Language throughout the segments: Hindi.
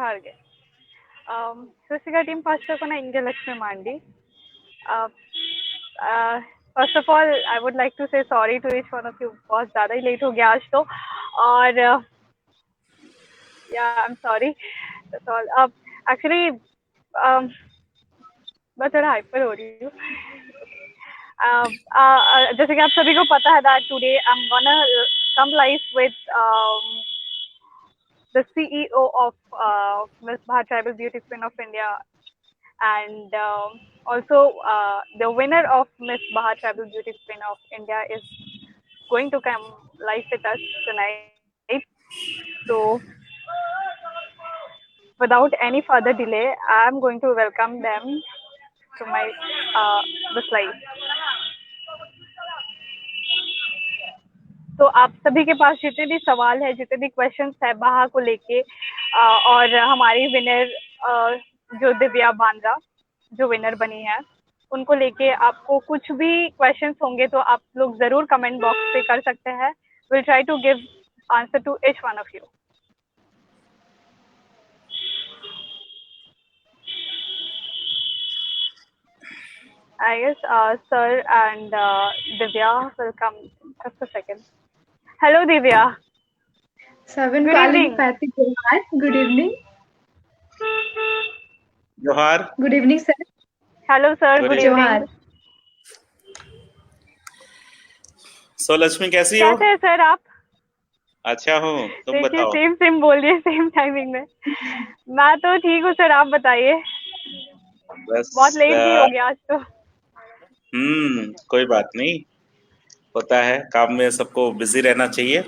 हार गए। स्वस्तिका टीम फर्स्ट को ना इंगे लक्ष्मी मांडी। First of all I would like to say sorry to each one of you, बहुत ज़्यादा ही लेट हो गया आज तो, और या I am sorry that's all. अब एक्चुअली मैं थोड़ा हाइपर हो रही हूँ। जैसे कि आप सभी को पता है that today I am gonna come live with the CEO of Miss Bharat Tribal Beauty Queen of India, and also the winner of Miss Bharat Tribal Beauty Queen of India is going to come live with us tonight. So without any further delay, I am going to welcome them to my this live. तो आप सभी के पास जितने भी सवाल है, जितने भी क्वेश्चंस है बाहा को लेके, और हमारी विनर जो दिव्या बांद्रा जो विनर बनी है, उनको लेके आपको कुछ भी क्वेश्चंस होंगे तो आप लोग जरूर कमेंट बॉक्स पे कर सकते हैं। Will try to give answer to each one of you. I guess sir and Divya will come just a second. Hello Divya. Seven Good calling evening. Patrick Johar. Good evening. Johar. Good evening, sir. Hello sir. Good evening. Johar. So Lakshmi कैसी हो? कैसे हैं सर आप? अच्छा हूँ, तुम बताओ। सेम बोल रही है, सेम टाइमिंग में। मैं तो ठीक हूँ सर, आप बताइए। बस बहुत लेट भी हो गया आज तो। कोई बात नहीं, होता है, काम में सबको बिजी रहना चाहिए।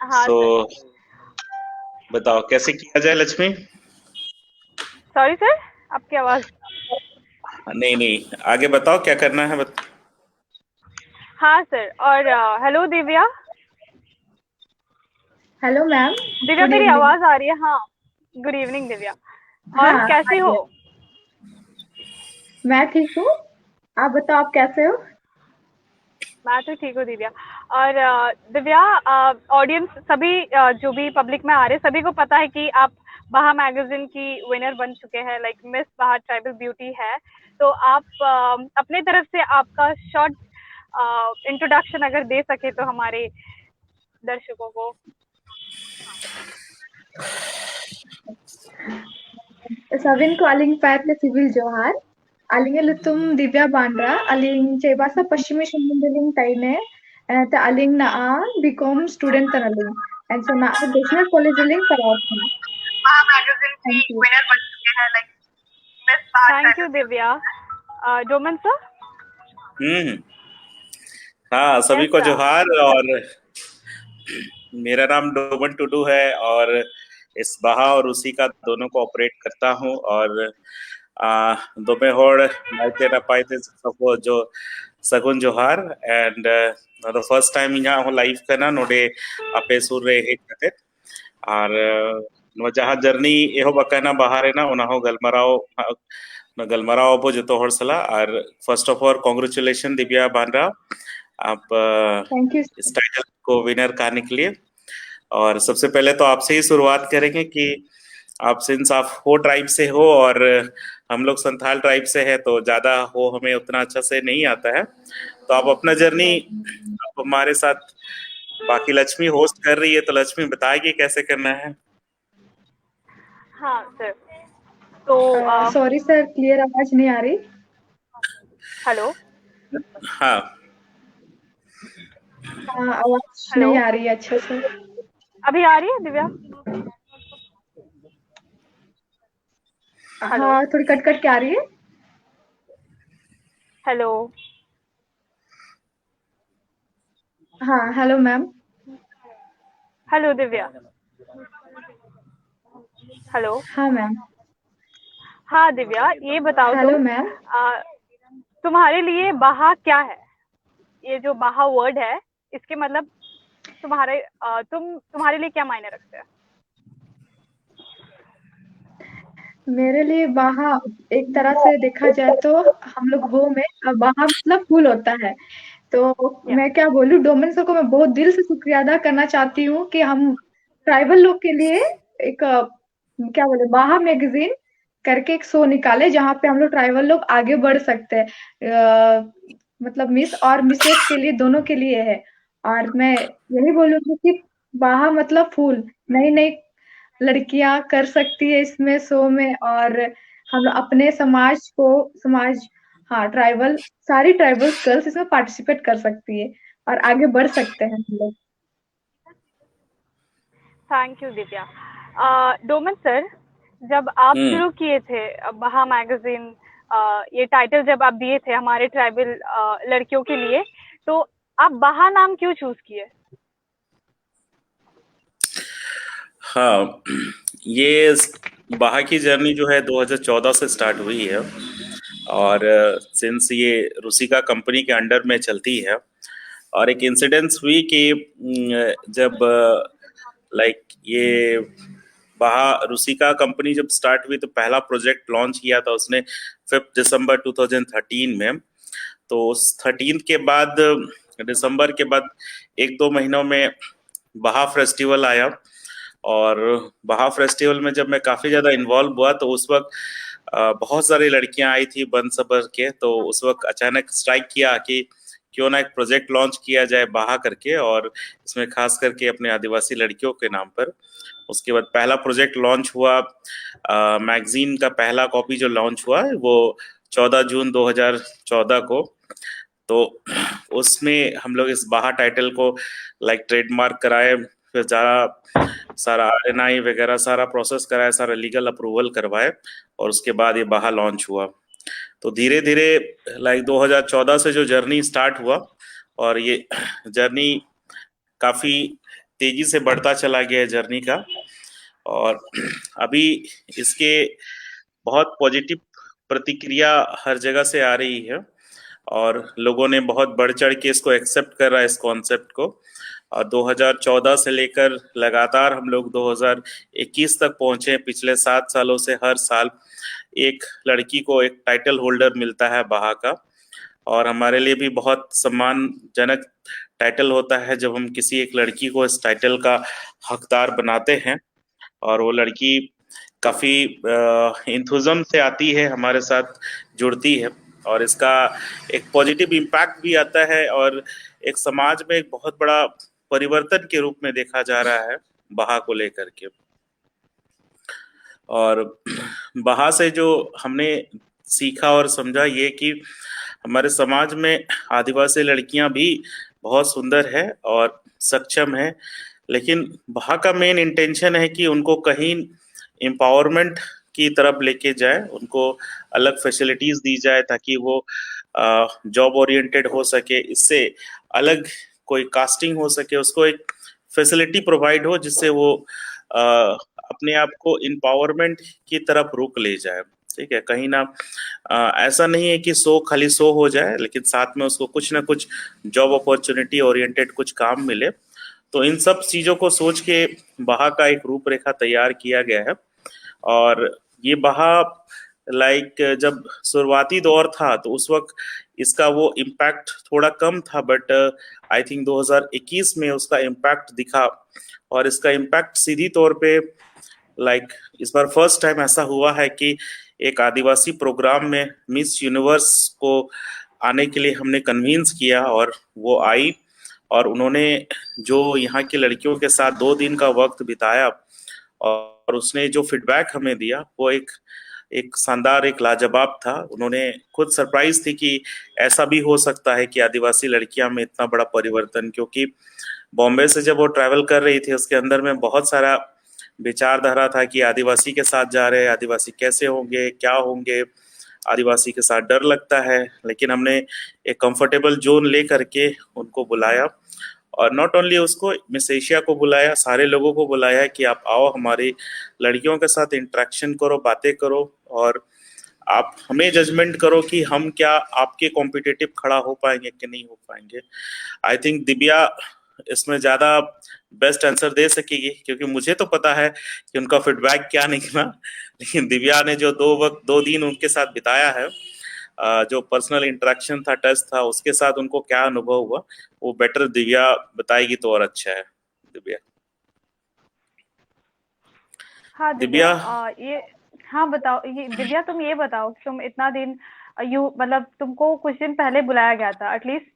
हाँ तो सर। बताओ कैसे किया जाए लक्ष्मी? सॉरी सर, आपकी आवाज। नहीं, आगे बताओ क्या करना है हाँ सर, और hello Divya. Hello ma'am. Divya मेरी आवाज आ रही है? हाँ, गुड इवनिंग दिव्या। और हाँ, कैसी हो? मैं ठीक हूँ, आप बताओ आप कैसे हो? मैं तो ठीक हूँ दिव्या। और दिव्या, ऑडियंस सभी जो भी पब्लिक में आ रहे सभी को पता है कि आप बाहा मैगजीन की विनर बन चुके हैं, लाइक मिस बाहा ट्राइबल ब्यूटी है। तो आप अपने तरफ से आपका शॉर्ट इंट्रोडक्शन अगर दे सके तो हमारे दर्शकों को। Seven calling Patrick Civil Johar. Aling lutum Divya Bandra. Aling cebasa Pashchimi Shambandaling Taine. Ta aling naa become student tanaling. And so now additional college ling Karawat. Thank you Divya. Doman sir. हाँ, सभी को जोहार। और मेरा नाम डोमन टुडू है और इस बाहा और उसी का दोनों को ऑपरेट करता हूँ। और दोमे होड़ नाइते नपाइते सबको जो सगुन जोहार। एंड द फर्स्ट टाइम यहाँ हो लाइव करना नोडे अपे सुर रे हेड कते और जहाँ जर्नी एहो बकाना बाहर है ना उना हो गलमराव अबो जो होड़ सला। और first of all congratulation Divya Bandra, आप इस टाइटल को विनर करने के लिए। और सबसे पहले तो आपसे ही शुरुआत करेंगे कि आप सिंस आप हो ट्राइब से हो और हम लोग संथाल ट्राइब से है तो ज्यादा हो हमें उतना अच्छा से नहीं आता है, तो आप अपना जर्नी आप हमारे साथ, बाकी लक्ष्मी होस्ट कर रही है तो लक्ष्मी बताएगी कैसे करना है। हाँ सर। तो सॉरी सर, क्लियर आवाज नहीं आ रही। हेलो। हाँ आवाज नहीं आ रही है अच्छा से। अभी आ रही है दिव्या? हाँ, थोड़ी कट कट के आ रही है। हेलो। हाँ hello ma'am. Hello Divya. Hello. हाँ मैम। हाँ दिव्या, ये बताओ हेलो मैम, तुम्हारे लिए बाहा क्या है? ये जो बाहा वर्ड है इसके मतलब तुम्हारे लिए क्या मायने रखते हैं? मेरे लिए बाहा एक तरह से देखा जाए तो हम लोग हो में बाहा मतलब फूल होता है। तो मैं क्या बोलूं, डोमेन सर को मैं बहुत दिल से शुक्रिया अदा करना चाहती हूँ कि हम ट्राइबल लोग के लिए एक क्या बोले, बाहा मैगजीन करके एक शो निकाले जहाँ पे हम लोग ट्राइबल लोग आगे बढ़ सकते हैं। मतलब मिस और मिसेस के लिए, दोनों के लिए है। और मैं यही बोलूंगी कि बाहा मतलब फूल, नई नई लड़कियां कर सकती है इसमें शो में। और हम लोग अपने समाज, हाँ ट्राइबल, सारी ट्राइबल गर्ल्स इसमें पार्टिसिपेट कर सकती है और आगे बढ़ सकते हैं हम लोग। Thank you Divya. Doman sir, जब आप शुरू किए थे बहा मैगजीन, ये टाइटल जब आप दिए थे हमारे ट्राइबल लड़कियों के लिए, तो आप बहा नाम क्यों चूज किए? हाँ, ये बहा की जर्नी जो है 2014 से स्टार्ट हुई है। और सिंस ये रूसिका कंपनी के अंडर में चलती है, और एक इंसिडेंस हुई कि जब लाइक ये बहा रूसिका कंपनी जब स्टार्ट हुई तो पहला प्रोजेक्ट लॉन्च किया था उसने 5 दिसंबर 2013 में। तो उस 13 के बाद, दिसंबर के बाद 1-2 महीनों में बहा फेस्टिवल आया। और बहा फेस्टिवल में जब मैं काफी ज्यादा इन्वॉल्व हुआ तो उस वक्त बहुत सारी लड़कियां आई थी बन सबर के। तो उस वक्त अचानक स्ट्राइक किया कि क्यों ना एक प्रोजेक्ट लॉन्च किया जाए बहा करके, और इसमें खास करके अपने आदिवासी लड़कियों के नाम पर। उसके बाद पहला प्रोजेक्ट लॉन्च हुआ, मैगजीन का पहला कॉपी जो लॉन्च हुआ है वो 14 जून 2014 को। तो उसमें हम लोग इस बाहा टाइटल को लाइक ट्रेडमार्क कराए, फिर सारा RNI वगैरह सारा प्रोसेस कराया, सारा लीगल अप्रूवल करवाए, और उसके बाद ये बाहा लॉन्च हुआ। तो धीरे धीरे लाइक 2014 से जो जर्नी स्टार्ट हुआ, और ये जर्नी काफी तेजी से बढ़ता चला गया है जर्नी का। और अभी इसके बहुत पॉजिटिव प्रतिक्रिया हर जगह से आ रही है, और लोगों ने बहुत बढ़ चढ़ के इसको एक्सेप्ट कर रहा है इस कॉन्सेप्ट को। और 2014 से लेकर लगातार हम लोग 2021 तक पहुंचे। पिछले 7 सालों से हर साल एक लड़की को एक टाइटल होल्डर मिलता है बहा का। और हमारे लिए भी बहुत सम्मानजनक टाइटल होता है जब हम किसी एक लड़की को इस टाइटल का हकदार बनाते हैं, और वो लड़की काफी इंथुजम से आती है, हमारे साथ जुड़ती है, और इसका एक पॉजिटिव इम्पैक्ट भी आता है, और एक समाज में एक बहुत बड़ा परिवर्तन के रूप में देखा जा रहा है बहा को लेकर के। और बहा से जो हमने सीखा और समझा ये कि हमारे समाज में आदिवासी लड़कियां भी बहुत सुंदर है और सक्षम है, लेकिन बहा का मेन इंटेंशन है कि उनको कहीं एम्पावरमेंट की तरफ लेके जाए, उनको अलग फैसिलिटीज दी जाए ताकि वो जॉब ओरिएंटेड हो सके, इससे अलग कोई कास्टिंग हो सके, उसको एक फैसिलिटी प्रोवाइड हो जिससे वो अपने आप को एम्पावरमेंट की तरफ रुक ले जाए। ठीक है, कहीं ना ऐसा नहीं है कि खाली सो हो जाए, लेकिन साथ में उसको कुछ ना कुछ जॉब अपॉर्चुनिटी ओरिएंटेड कुछ काम मिले। तो इन सब चीजों को सोच के बहा का एक रूपरेखा तैयार किया गया है। और ये बहा लाइक जब शुरुआती दौर था तो उस वक्त इसका वो इम्पैक्ट थोड़ा कम था, बट आई थिंक 2021 में उसका इम्पैक्ट दिखा। और इसका इम्पैक्ट सीधी तौर पे लाइक इस बार फर्स्ट टाइम ऐसा हुआ है कि एक आदिवासी प्रोग्राम में मिस यूनिवर्स को आने के लिए हमने कन्विंस किया, और वो आई, और उन्होंने जो यहाँ की लड़कियों के साथ 2 दिन का वक्त बिताया, और उसने जो फीडबैक हमें दिया वो एक एक शानदार, एक लाजवाब था। उन्होंने खुद सरप्राइज थी कि ऐसा भी हो सकता है कि आदिवासी लड़कियां में इतना बड़ा परिवर्तन, क्योंकि बॉम्बे से जब वो ट्रैवल कर रही थी उसके अंदर में बहुत सारा विचारधारा था कि आदिवासी के साथ जा रहे हैं, आदिवासी कैसे होंगे, क्या होंगे, आदिवासी के साथ डर लगता है। लेकिन हमने एक कंफर्टेबल जोन ले करके उनको बुलाया, और नॉट ओनली उसको, मिस एशिया को बुलाया, सारे लोगों को बुलाया कि आप आओ हमारी लड़कियों के साथ इंटरेक्शन करो, बातें करो, और आप हमें जजमेंट करो कि हम क्या आपके कॉम्पिटिटिव खड़ा हो पाएंगे कि नहीं हो पाएंगे। आई थिंक दिव्या इसमें ज्यादा बेस्ट आंसर दे सकेगी, क्योंकि मुझे तो पता है कि उनका फीडबैक क्या निकला, लेकिन दिव्या ने जो 2 दिन उनके साथ बिताया है, जो पर्सनल इंटरेक्शन था, टच था, उसके साथ उनको क्या अनुभव हुआ वो बेटर दिव्या बताएगी तो और अच्छा है। दिव्या। हाँ दिव्या, दिव्या। ये, हाँ बताओ, ये दिव्या तुम ये बताओ, तुम इतना दिन, यू मतलब तुमको कुछ दिन पहले बुलाया गया था, एटलीस्ट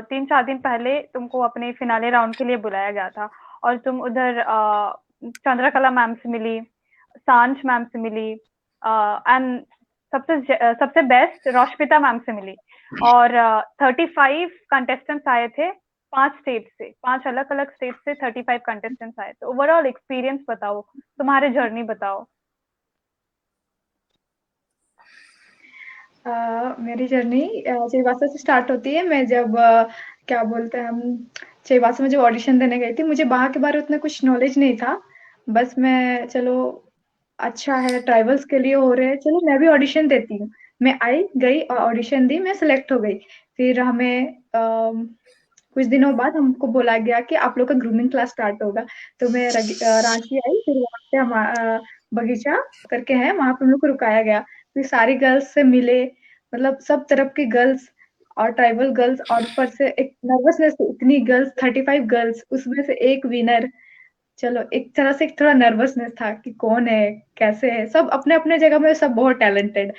3-4 दिन पहले तुमको अपने फिनाले राउंड के लिए बुलाया गया था, और तुम उधर चंद्रकला मैम से मिली, सांझ मैम से मिली, एंड सबसे बेस्ट रोशमिता मैम से मिली, और 35 कंटेस्टेंट्स आए थे, 5 स्टेट से, 5 अलग अलग स्टेट से 35 कंटेस्टेंट्स आए थे। ओवरऑल एक्सपीरियंस बताओ, तुम्हारे जर्नी बताओ। मेरी जर्नी चाईबासा से स्टार्ट होती है। मैं जब क्या बोलते हैं हम, चाईबासा में जब ऑडिशन देने गई थी, मुझे वहाँ के बारे में उतना कुछ नॉलेज नहीं था। बस मैं चलो अच्छा है, ट्राइबल्स के लिए हो रहे हैं, चलो मैं भी ऑडिशन देती हूँ। मैं आई, गई और ऑडिशन दी, मैं सिलेक्ट हो गई। फिर हमें कुछ दिनों बाद हमको बोला गया कि आप लोग का ग्रूमिंग क्लास स्टार्ट होगा। तो मैं रांची आई, फिर वहाँ पे हम बगीचा करके है, वहाँ पे हम लोग को रुकाया गया। फिर सारी गर्ल्स से मिले, मतलब सब तरफ की गर्ल्स और ट्राइबल गर्ल्स, और ऊपर से एक नर्वसनेस, इतनी गर्ल्स, 35 गर्ल्स, उसमें से एक विनर। चलो एक तरह से एक थोड़ा नर्वसनेस था कि कौन है, कैसे है, सब अपने अपने जगह में सब बहुत टैलेंटेड।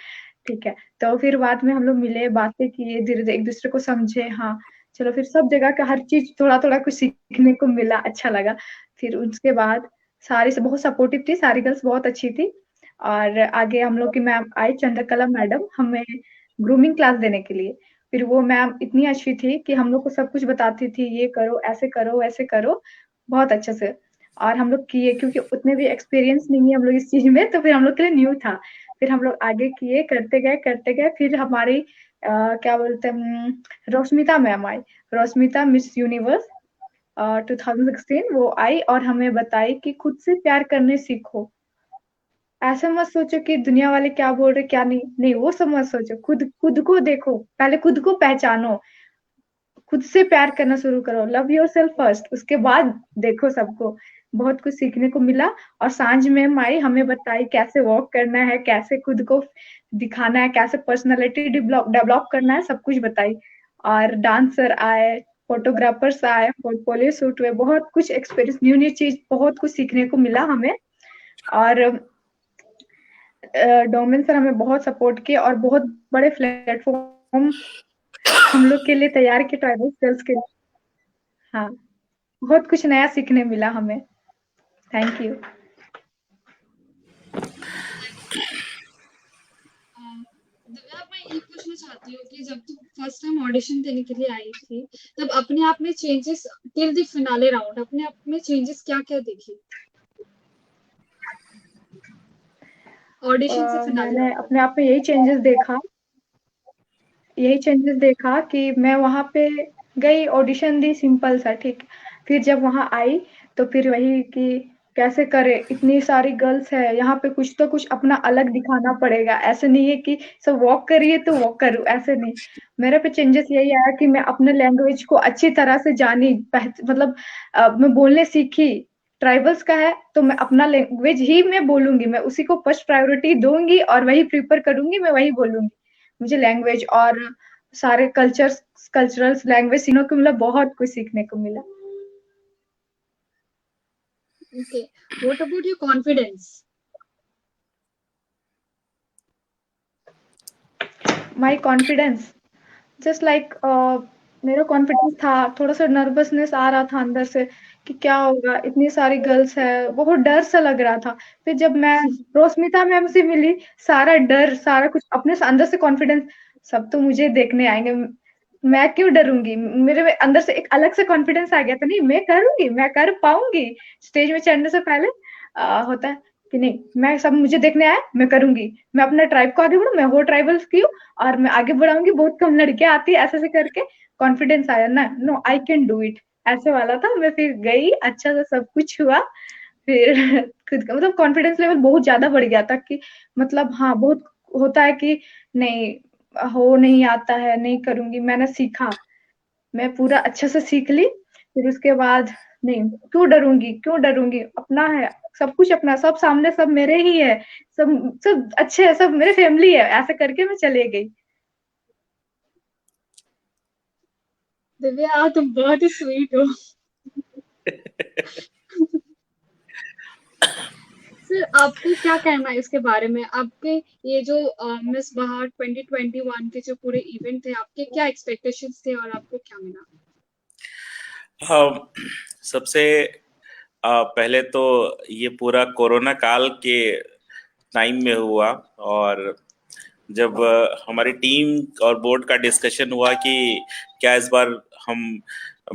ठीक है, तो फिर बाद में हम लोग मिले, बातें किए, धीरे धीरे एक दूसरे को समझे। हाँ, चलो फिर सब जगह का हर चीज थोड़ा थोड़ा कुछ सीखने को मिला, अच्छा लगा। फिर उसके बाद सारी से बहुत सपोर्टिव थी, सारी गर्ल्स बहुत अच्छी थी। और आगे हम लोग की मैम आई, चंद्रकला मैडम, हमें ग्रूमिंग क्लास देने के लिए। फिर वो मैम इतनी अच्छी थी कि हम लोग को सब कुछ बताती थी, ये करो, ऐसे करो, ऐसे करो, बहुत अच्छे से। और हम लोग किए, क्योंकि उतने भी एक्सपीरियंस नहीं है हम लोग इस चीज में, तो फिर हम लोग के लिए न्यू था। फिर हम लोग आगे किए, करते गए करते गए। फिर हमारी क्या बोलते हैं, रोशमिता मैम आई, रोशमिता मिस यूनिवर्स 2016, वो आई और हमें बताई कि खुद से प्यार करने सीखो। ऐसा मत सोचो कि दुनिया वाले क्या बोल रहे क्या नहीं, नहीं वो सब मत सोचो, खुद खुद को देखो, पहले खुद को पहचानो, खुद से प्यार करना शुरू करो, लव योर सेल्फ फर्स्ट, उसके बाद देखो सबको। बहुत कुछ सीखने को मिला। और सांझ में आई, हमें बताई कैसे वॉक करना है, कैसे खुद को दिखाना है, कैसे पर्सनालिटी डेवलप डेवलप करना है, सब कुछ बताई। और डांसर आए, फोटोग्राफर्स आए, पोर्टफोलियो शूट हुए, बहुत कुछ एक्सपीरियंस, न्यू न्यू चीज, बहुत कुछ सीखने को मिला हमें। और डोमेन सर हमें बहुत सपोर्ट किए और बहुत बड़े प्लेटफॉर्म हम लोग के लिए तैयार किए, ट्राइबल गर्ल्स के लिए। हाँ, बहुत कुछ नया सीखने मिला हमें। Thank you. दिव्या, मैं ये पूछना चाहती हूँ कि जब तुम फर्स्ट टाइम ऑडिशन देने के लिए आई थी, तब अपने आप में changes, till the finale round, अपने आप में चेंजेस क्या क्या देखी ऑडिशन से फिनाले मैंने राउंड तक? अपने आप में यही चेंजेस देखा कि मैं वहां पे गई, ऑडिशन दी, सिंपल सा, ठीक। फिर जब वहां आई, तो फिर वही कि कैसे करे, इतनी सारी गर्ल्स है यहाँ पे, कुछ तो कुछ अपना अलग दिखाना पड़ेगा। ऐसे नहीं है कि सब वॉक करिए तो वॉक करूँ, ऐसे नहीं। मेरे पे चेंजेस यही आया कि मैं अपने लैंग्वेज को अच्छी तरह से जानी, मतलब मैं बोलने सीखी। ट्राइबल्स का है तो मैं अपना लैंग्वेज ही मैं बोलूंगी, मैं उसी को फर्स्ट प्रायोरिटी दूंगी और वही प्रीफर करूंगी, मैं वही बोलूंगी। मुझे लैंग्वेज और सारे कल्चरल लैंग्वेज सीखने को मिला, बहुत कुछ सीखने को मिला। Okay, what about your confidence? My confidence, just like मेरा कॉन्फिडेंस था, थोड़ा सा नर्वसनेस आ रहा था अंदर से कि क्या होगा, इतनी सारी गर्ल्स है, बहुत डर सा लग रहा था। फिर जब मैं रोस्मिता मैम से मिली, सारा डर, सारा कुछ अपने से अंदर से कॉन्फिडेंस, सब तो मुझे देखने आएंगे, मैं क्यों डरूंगी, मेरे में अंदर से एक अलग से कॉन्फिडेंस आ गया था, नहीं मैं करूंगी, मैं कर पाऊंगी। स्टेज में चढ़ने से पहले होता है कि नहीं, मैं, सब मुझे देखने आए, मैं करूंगी, मैं अपना ट्राइब को आगे बढ़ू, मैं वो ट्राइबल्स की हूँ और मैं आगे बढ़ाऊंगी, बहुत कम लड़कियां आती है, ऐसे ऐसे करके कॉन्फिडेंस आया ना, no I can do it, ऐसे वाला था। मैं फिर गई, अच्छा से सब कुछ हुआ। फिर खुद का मतलब कॉन्फिडेंस लेवल बहुत ज्यादा बढ़ गया था कि मतलब हाँ, बहुत होता है कि नहीं, हो नहीं आता है, नहीं करूंगी, मैंने सीखा, मैं पूरा अच्छे से सीख ली। फिर उसके बाद नहीं, क्यों डरूंगी, क्यों डरूंगी, अपना है, सब कुछ अपना, सब सामने, सब मेरे ही है, सब सब अच्छे है, सब मेरे फैमिली है, ऐसे करके मैं चले गई। दिव्या, तुम बहुत ही स्वीट हो। सर आपको क्या कहना है इसके बारे में? आपके ये जो मिस बाहर 2021 के जो पूरे इवेंट थे, आपके क्या एक्सपेक्टेशंस थे और आपको क्या मिला? सबसे पहले तो ये पूरा कोरोना काल के टाइम में हुआ, और जब हमारी टीम और बोर्ड का डिस्कशन हुआ कि क्या इस बार हम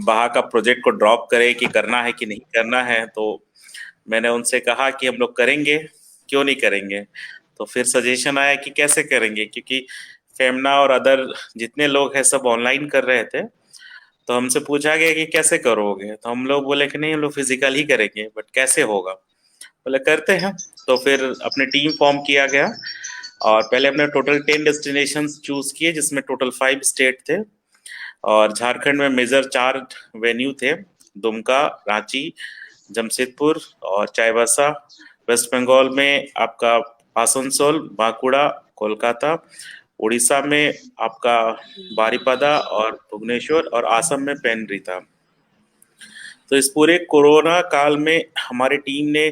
बहा का प्रोजेक्ट को ड्रॉप करें कि करना है कि नहीं करना है, तो मैंने उनसे कहा कि हम लोग करेंगे, क्यों नहीं करेंगे। तो फिर सजेशन आया कि कैसे करेंगे, क्योंकि फेमना और अदर जितने लोग हैं सब ऑनलाइन कर रहे थे। तो हमसे पूछा गया कि कैसे करोगे, तो हम लोग बोले कि नहीं, हम लोग फिजिकल ही करेंगे, बट कैसे होगा। बोले करते हैं। तो फिर अपने टीम फॉर्म किया गया, और पहले हमने टोटल 10 डेस्टिनेशन चूज किए, जिसमें टोटल 5 स्टेट थे। और झारखंड में मेजर 4 वेन्यू थे: दुमका, रांची, जमशेदपुर और चाईबासा। वेस्ट बंगाल में आपका आसनसोल, बांकुड़ा, कोलकाता। उड़ीसा में आपका बारिपदा और भुवनेश्वर, और आसम में पेनरी था। तो इस पूरे कोरोना काल में हमारी टीम ने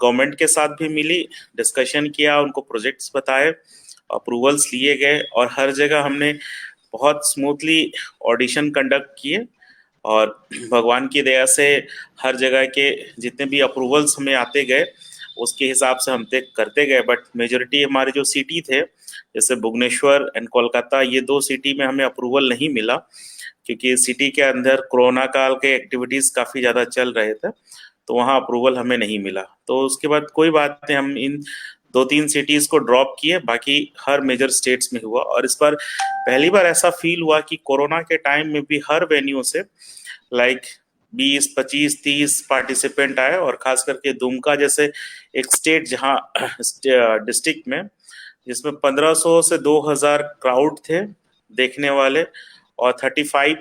गवर्नमेंट के साथ भी मिली, डिस्कशन किया, उनको प्रोजेक्ट्स बताए, अप्रूवल्स लिए गए, और हर जगह हमने बहुत स्मूथली ऑडिशन कंडक्ट किए। और भगवान की दया से हर जगह के जितने भी अप्रूवल्स हमें आते गए, उसके हिसाब से हम तय करते गए। बट मेजोरिटी हमारे जो सिटी थे, जैसे भुवनेश्वर एंड कोलकाता, ये 2 सिटी में हमें अप्रूवल नहीं मिला, क्योंकि सिटी के अंदर कोरोना काल के एक्टिविटीज काफी ज्यादा चल रहे थे, तो वहाँ अप्रूवल हमें नहीं मिला। तो उसके बाद कोई बात नहीं, हम इन 2-3 सिटीज को ड्रॉप किए, बाकी हर मेजर स्टेट्स में हुआ। और इस बार पहली बार ऐसा फील हुआ कि कोरोना के टाइम में भी हर वेन्यू से लाइक 20, 25, 30 पार्टिसिपेंट आए। और खास करके दुमका जैसे एक स्टेट, जहाँ डिस्ट्रिक्ट में, जिसमें 1500 से 2000 क्राउड थे देखने वाले, और 35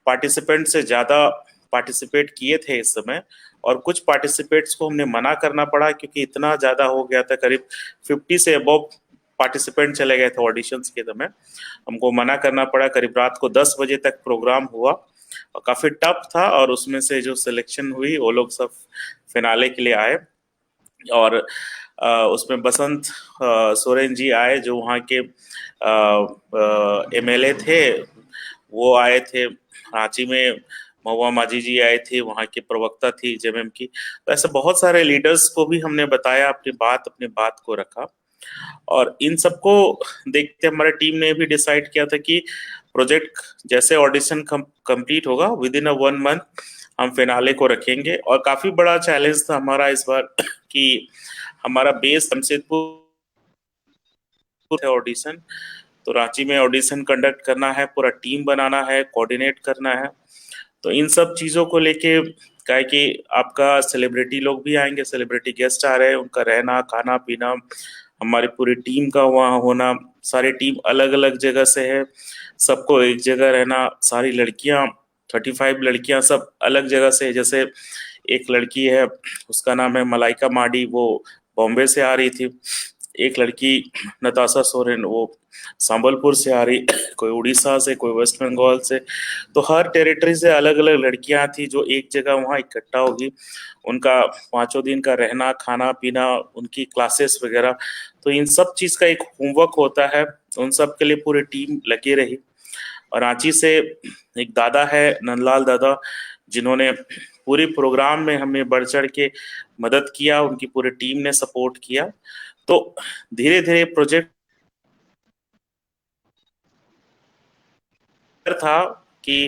पार्टिसिपेंट से ज़्यादा पार्टिसिपेट किए थे इस समय। और कुछ पार्टिसिपेट्स को हमने मना करना पड़ा, क्योंकि इतना ज़्यादा हो गया था, करीब 50 से अबव पार्टिसिपेंट चले गए थे ऑडिशंस के समय। हमको मना करना पड़ा। करीब रात को 10 बजे तक प्रोग्राम हुआ, और काफ़ी टफ था। और उसमें से जो सिलेक्शन हुई, वो लोग सब फिनाले के लिए आए। और उसमें बसंत सोरेन जी आए, जो वहाँ के एमएलए थे, वो आए थे। रांची में महुआ माझी जी आए थे, वहाँ की प्रवक्ता थी जेएमएम की। तो ऐसे बहुत सारे लीडर्स को भी हमने बताया, अपनी बात को रखा। और इन सबको देखते हमारे टीम ने भी डिसाइड किया था कि प्रोजेक्ट जैसे ऑडिशन कंप्लीट होगा, विद इन 1 मंथ हम फिनाले को रखेंगे। और काफी बड़ा चैलेंज था हमारा इस बार कि हमारा बेस जमशेदपुर है ऑडिशन, तो रांची में ऑडिशन कंडक्ट करना है, पूरा टीम बनाना है, कोऑर्डिनेट करना है। तो इन सब चीज़ों को लेके क्या है कि आपका सेलिब्रिटी लोग भी आएंगे, सेलिब्रिटी गेस्ट आ रहे हैं, उनका रहना, खाना पीना, हमारी पूरी टीम का वहाँ होना। सारी टीम अलग अलग जगह से है, सबको एक जगह रहना। सारी लड़कियाँ, 35 लड़कियाँ सब अलग जगह से है। जैसे एक लड़की है, उसका नाम है मलाइका माडी, वो बॉम्बे से आ रही थी। एक लड़की नताशा सोरेन, वो संबलपुर से आ रही, कोई उड़ीसा से, कोई वेस्ट बंगाल से। तो हर टेरिटरी से अलग अलग लड़कियां थी, जो एक जगह वहाँ इकट्ठा होगी। उनका 5 दिन का रहना, खाना पीना, उनकी क्लासेस वगैरह, तो इन सब चीज़ का एक होमवर्क होता है। उन सब के लिए पूरी टीम लगी रही। और रांची से एक दादा है, नंदलाल दादा, जिन्होंने पूरे प्रोग्राम में हमें बढ़ चढ़ के मदद किया, उनकी पूरी टीम ने सपोर्ट किया। तो धीरे धीरे प्रोजेक्ट था कि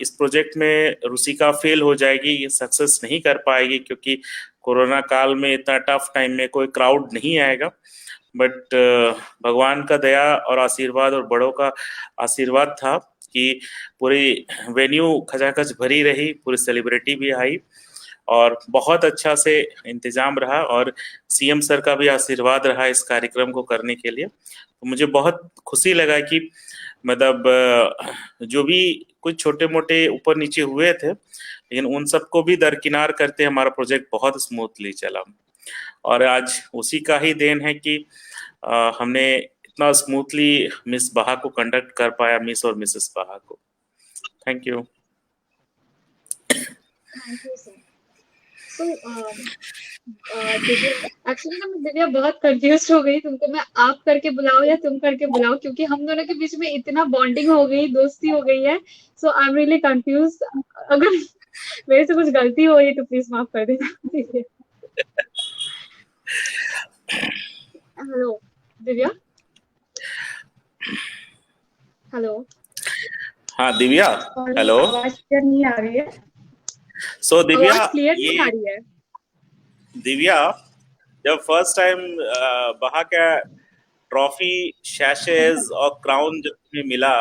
इस प्रोजेक्ट में रुचिका फेल हो जाएगी, ये सक्सेस नहीं कर पाएगी, क्योंकि कोरोना काल में इतना टफ टाइम में कोई क्राउड नहीं आएगा। बट भगवान का दया और आशीर्वाद और बड़ों का आशीर्वाद था कि पूरी वेन्यू खचाखच भरी रही, पूरी सेलिब्रिटी भी आई, और बहुत अच्छा से इंतजाम रहा। और सीएम सर का भी आशीर्वाद रहा इस कार्यक्रम को करने के लिए। तो मुझे बहुत खुशी लगा कि मतलब जो भी कुछ छोटे मोटे ऊपर नीचे हुए थे, लेकिन उन सबको भी दरकिनार करते हमारा प्रोजेक्ट बहुत स्मूथली चला। और आज उसी का ही देन है कि हमने इतना स्मूथली मिस बहा को कंडक्ट कर पाया, मिस और मिसेस बहा को। Thank you. Thank you sir. So Divya, actually ना मैं दिव्या बहुत कंफ्यूज हो गई, तुमको मैं आप करके बुलाऊं या तुम करके बुलाऊं, क्योंकि हम दोनों के बीच में इतना बॉन्डिंग हो गई, दोस्ती हो गई है। सो आई एम रियली कंफ्यूज। अगर मेरे से कुछ गलती हो रही है तो प्लीज माफ कर देना। ठीक है। हेलो दिव्या। हेलो। हाँ दिव्या। Sorry, hello. आवाज क्लियर नहीं आ रही है। सो दिव्या, आवाज क्लियर नहीं आ ये रही है। दिव्या, जब फर्स्ट टाइम वहाँ का ट्रॉफी, शैशेज और क्राउन जब तुम्हें मिला,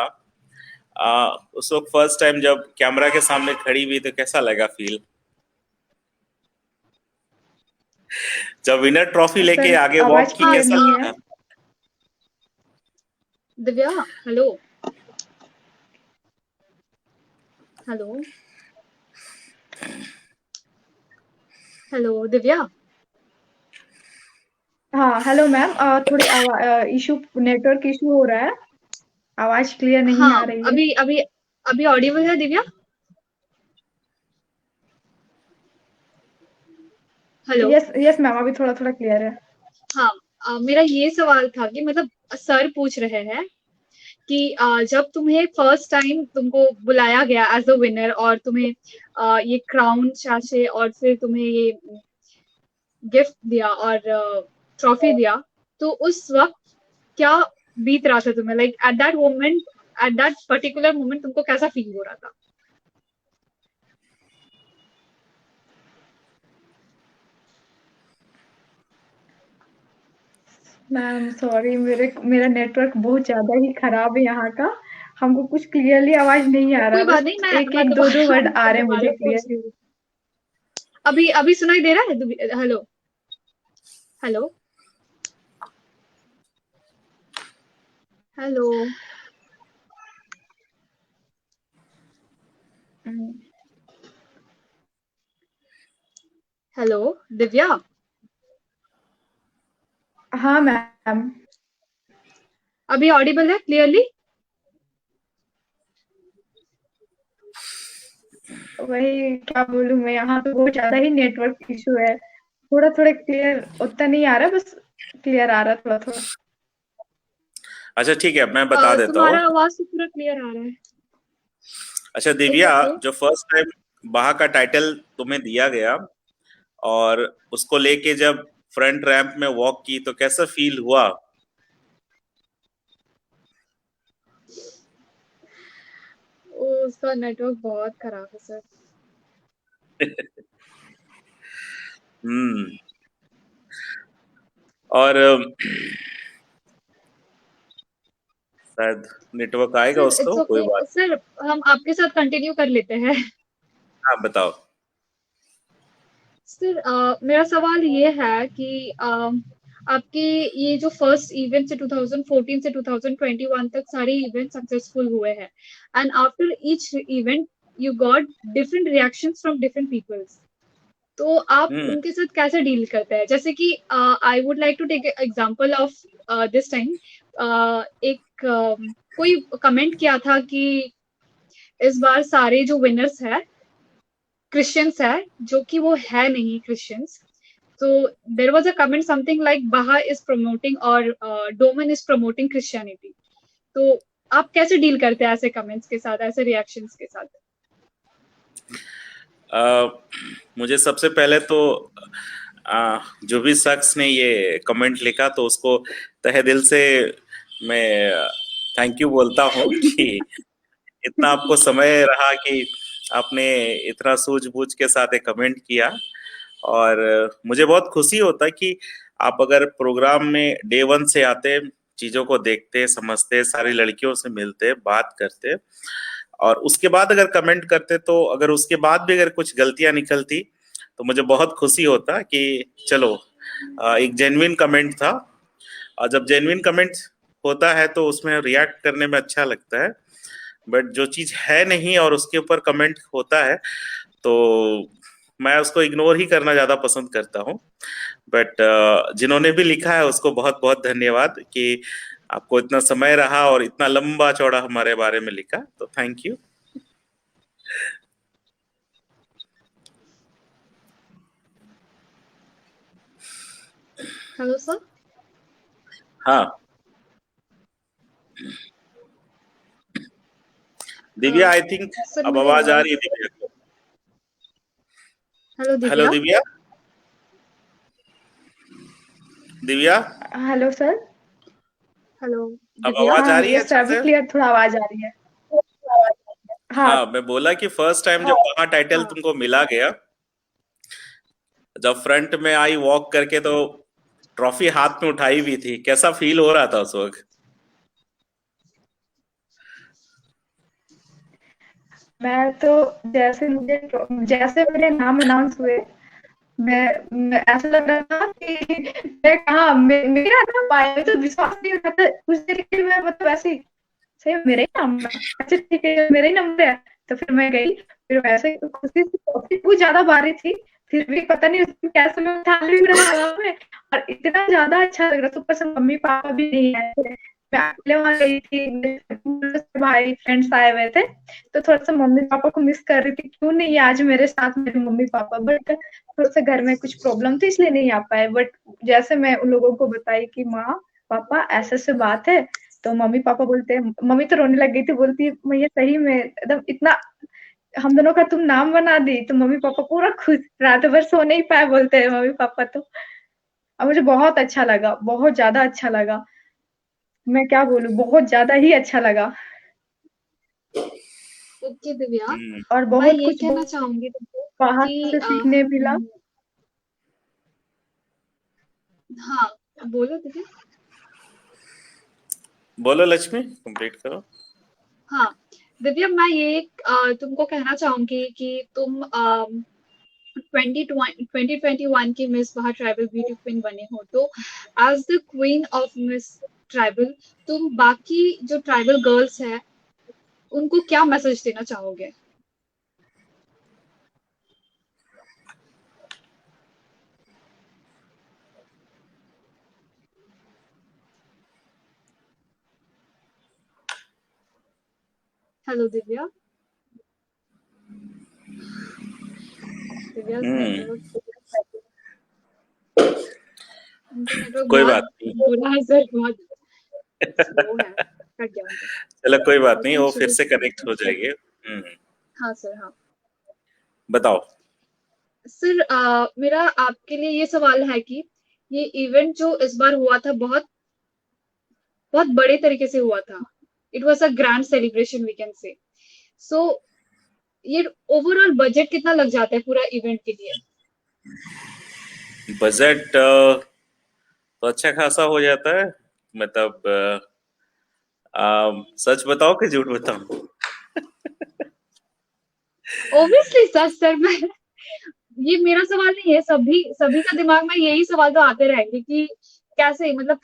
उस वक्त फर्स्ट टाइम जब कैमरा के सामने खड़ी हुई तो कैसा लगा फील? जब विनर ट्रॉफी लेके सर, आगे वॉक आवाज की, हाँ क्लियर कैसा नहीं लगा? है। Divya. Hello. Hello. Hello Divya. हाँ, हेलो मैम। थोड़ी इशू, नेटवर्क इशू हो रहा है। आवाज क्लियर नहीं आ हाँ, रही है। अभी अभी अभी ऑडिबल है Divya? Hello. Yes yes ma'am, अभी थोड़ा थोड़ा क्लियर है। हाँ, मेरा ये सवाल था कि मतलब सर पूछ रहे हैं कि जब तुम्हें फर्स्ट टाइम तुमको बुलाया गया एज अ विनर, और तुम्हें ये क्राउन चाचे और फिर तुम्हें ये गिफ्ट दिया और ट्रॉफी दिया, तो उस वक्त क्या बीत रहा था तुम्हें, like at that moment, at that particular moment तुमको कैसा फील हो रहा था? मैम सॉरी, मेरा नेटवर्क बहुत ज्यादा ही खराब है यहाँ का। हमको कुछ क्लियरली आवाज नहीं आ रहा कोई है, बात बस नहीं, मैं एक मैं एक दो दो दोबारा वर्ड आ मैं रहे हैं दोबारा मुझे पूछ क्लियर। रही हूँ। अभी अभी सुनाई दे रहा है? Hello. Hello. Hello. Hello Divya. हाँ मैम। अभी ऑडिबल है क्लियरली? वही क्या बोलूं मैं, यहाँ पे बहुत ज्यादा ही नेटवर्क इशू है। थोड़ा थोड़ा क्लियर उतना नहीं आ रहा, बस क्लियर आ रहा थोड़ा थोड़ा। अच्छा ठीक है, मैं बता देता हूँ। तुम्हारा आवाज तो पूरा क्लियर आ रहा है। अच्छा इट्स दिव्या, ओके। जो फर्स्ट टाइम बाहा का टाइटल तुम्हें दिया गया और उसको लेके जब फ्रंट रैंप में वॉक की तो कैसा फील हुआ? उसका नेटवर्क बहुत खराब है सर। हम्म। और शायद नेटवर्क आएगा सर इट्स उसको, कोई ओके बात। सर, हम आपके साथ कंटिन्यू कर लेते हैं। हाँ बताओ। सर मेरा सवाल ये है कि आपके ये जो फर्स्ट इवेंट से 2014 से 2021 तक सारे इवेंट सक्सेसफुल हुए हैं, and after each event you got different reactions from different peoples, तो आप हम्म। उनके साथ कैसे डील करते हैं? जैसे कि I would like to take example of this time. एक कोई कमेंट किया था कि इस बार सारे जो विनर्स हैं क्रिश्चियंस है, जो कि वो है नहीं क्रिश्चियंस। तो there was a comment something like बाहा इज प्रमोटिंग और डोमन इज प्रमोटिंग क्रिश्चियनिटी। तो आप कैसे डील करते हैं ऐसे कमेंट्स के साथ, ऐसे रिएक्शंस के साथ? अ, मुझे सबसे पहले तो जो भी शख्स ने ये कमेंट लिखा तो उसको तहे दिल से मैं थैंक यू बोलता हूँ कि इतना आपको समय रहा कि आपने इतना सूझबूझ के साथ एक कमेंट किया। और मुझे बहुत खुशी होता कि आप अगर प्रोग्राम में डे वन से आते, चीजों को देखते, समझते, सारी लड़कियों से मिलते, बात करते, और उसके बाद अगर कमेंट करते, तो अगर उसके बाद भी अगर कुछ गलतियां निकलती तो मुझे बहुत खुशी होता कि चलो एक जेन्युइन कमेंट था। और जब जेन्युइन कमेंट होता है तो उसमें रिएक्ट करने में अच्छा लगता है। बट जो चीज है नहीं और उसके ऊपर कमेंट होता है तो मैं उसको इग्नोर ही करना ज्यादा पसंद करता हूँ। बट जिन्होंने भी लिखा है उसको बहुत बहुत धन्यवाद कि आपको इतना समय रहा और इतना लंबा चौड़ा हमारे बारे में लिखा, तो थैंक यू। Hello sir. हाँ दिव्या, आई थिंक सर अब मेरी आवाज आ आवाज। रही है दिव्या को। Hello hello Divya. Divya. Divya, hello sir. Hello अब दिव्या। आवाज आ हाँ रही है यस सर, अच्छे अभी से? क्लियर थोड़ा आवाज आ रही है। हाँ। हाँ, मैं बोला कि फर्स्ट टाइम जब वहां टाइटल हाँ तुमको मिला गया, जब फ्रंट में आई वॉक करके, तो ट्रॉफी हाथ में उठाई भी थी, कैसा फील हो रहा था उस वक्त? मैं तो जैसे मेरे नाम अनाउंस हुए, मैं ऐसा लग रहा था कि मैं कहा मेरा नाम आया, तो विश्वास नहीं हो रहा था कुछ देर के लिए। मैं मतलब ऐसे ही, सही में मेरा ही नाम है, अच्छा ठीक है मेरा ही नंबर है। तो फिर मैं गई, फिर वैसे ही खुशी से कॉफी बहुत ज्यादा बारी थी, फिर भी पता नहीं उसमें कैसे मैं उठा ली मेरा नाम है। और इतना ज्यादा अच्छा लग रहा था, ऊपर से मम्मी पापा भी नहीं आए थे, मैं अकेले वहां गई थी, मेरे भाई फ्रेंड्स आए हुए थे। तो थोड़ा सा मम्मी पापा को मिस कर रही थी, क्यों नहीं है आज मेरे साथ मेरे मम्मी पापा, बट थोड़ा सा घर में कुछ प्रॉब्लम थी इसलिए नहीं आ पाए। बट जैसे मैं उन लोगों को बताई कि माँ पापा ऐसे ऐसे बात है, तो मम्मी पापा बोलते हैं, मम्मी तो रोने लग गई थी, बोलती है भैया सही में एकदम इतना हम दोनों का तुम नाम बना दी। तो मम्मी पापा पूरा खुश, रात भर सो नहीं पाए बोलते हैं मम्मी पापा तो। और मुझे बहुत अच्छा लगा, बहुत ज्यादा अच्छा लगा, मैं क्या बोलूं, बहुत ज्यादा ही अच्छा लगा। ओके दिव्या। हम्म। और मैं बहुत ये कुछ कहना चाहूंगी तुमको बाहर कि से सीखने मिला। हाँ बोलो दिव्या। बोलो लक्ष्मी, कंप्लीट करो। हाँ दिव्या, मैं ये तुमको कहना चाहूंगी कि तुम 2021 की मिस बाहर ट्राइबल ब्यूटी क्वीन बने हो, तो as the queen of miss tribal तुम बाकी जो ट्राइबल गर्ल्स हैं उनको क्या मैसेज देना चाहोगे? हेलो दिव्या। दिव्या हम्म। नेटवर्क, उनका नेटवर्क कोई बहुत बात नहीं। बुरा है सर, बहुत स्लो है, कट गया उनका। चलो कोई बात आई नहीं, थिंक वो शी फिर विल से स्पीक। कनेक्ट हो जाएंगे। हाँ सर हाँ। बताओ। सर मेरा आपके लिए ये सवाल है कि ये इवेंट जो इस बार हुआ था बहुत बहुत बड़े तरीके से हुआ था। It was a grand celebration we can say. So ये ओवरऑल बजट कितना लग जाता है पूरा इवेंट के लिए? बजट तो अच्छा खासा हो जाता है। मतलब सच बताओ कि झूठ बताऊं? ऑब्वियसली सच सर। मैं ये मेरा सवाल नहीं है, सभी सभी का दिमाग में यही सवाल तो आते रहेंगे कि कैसे, मतलब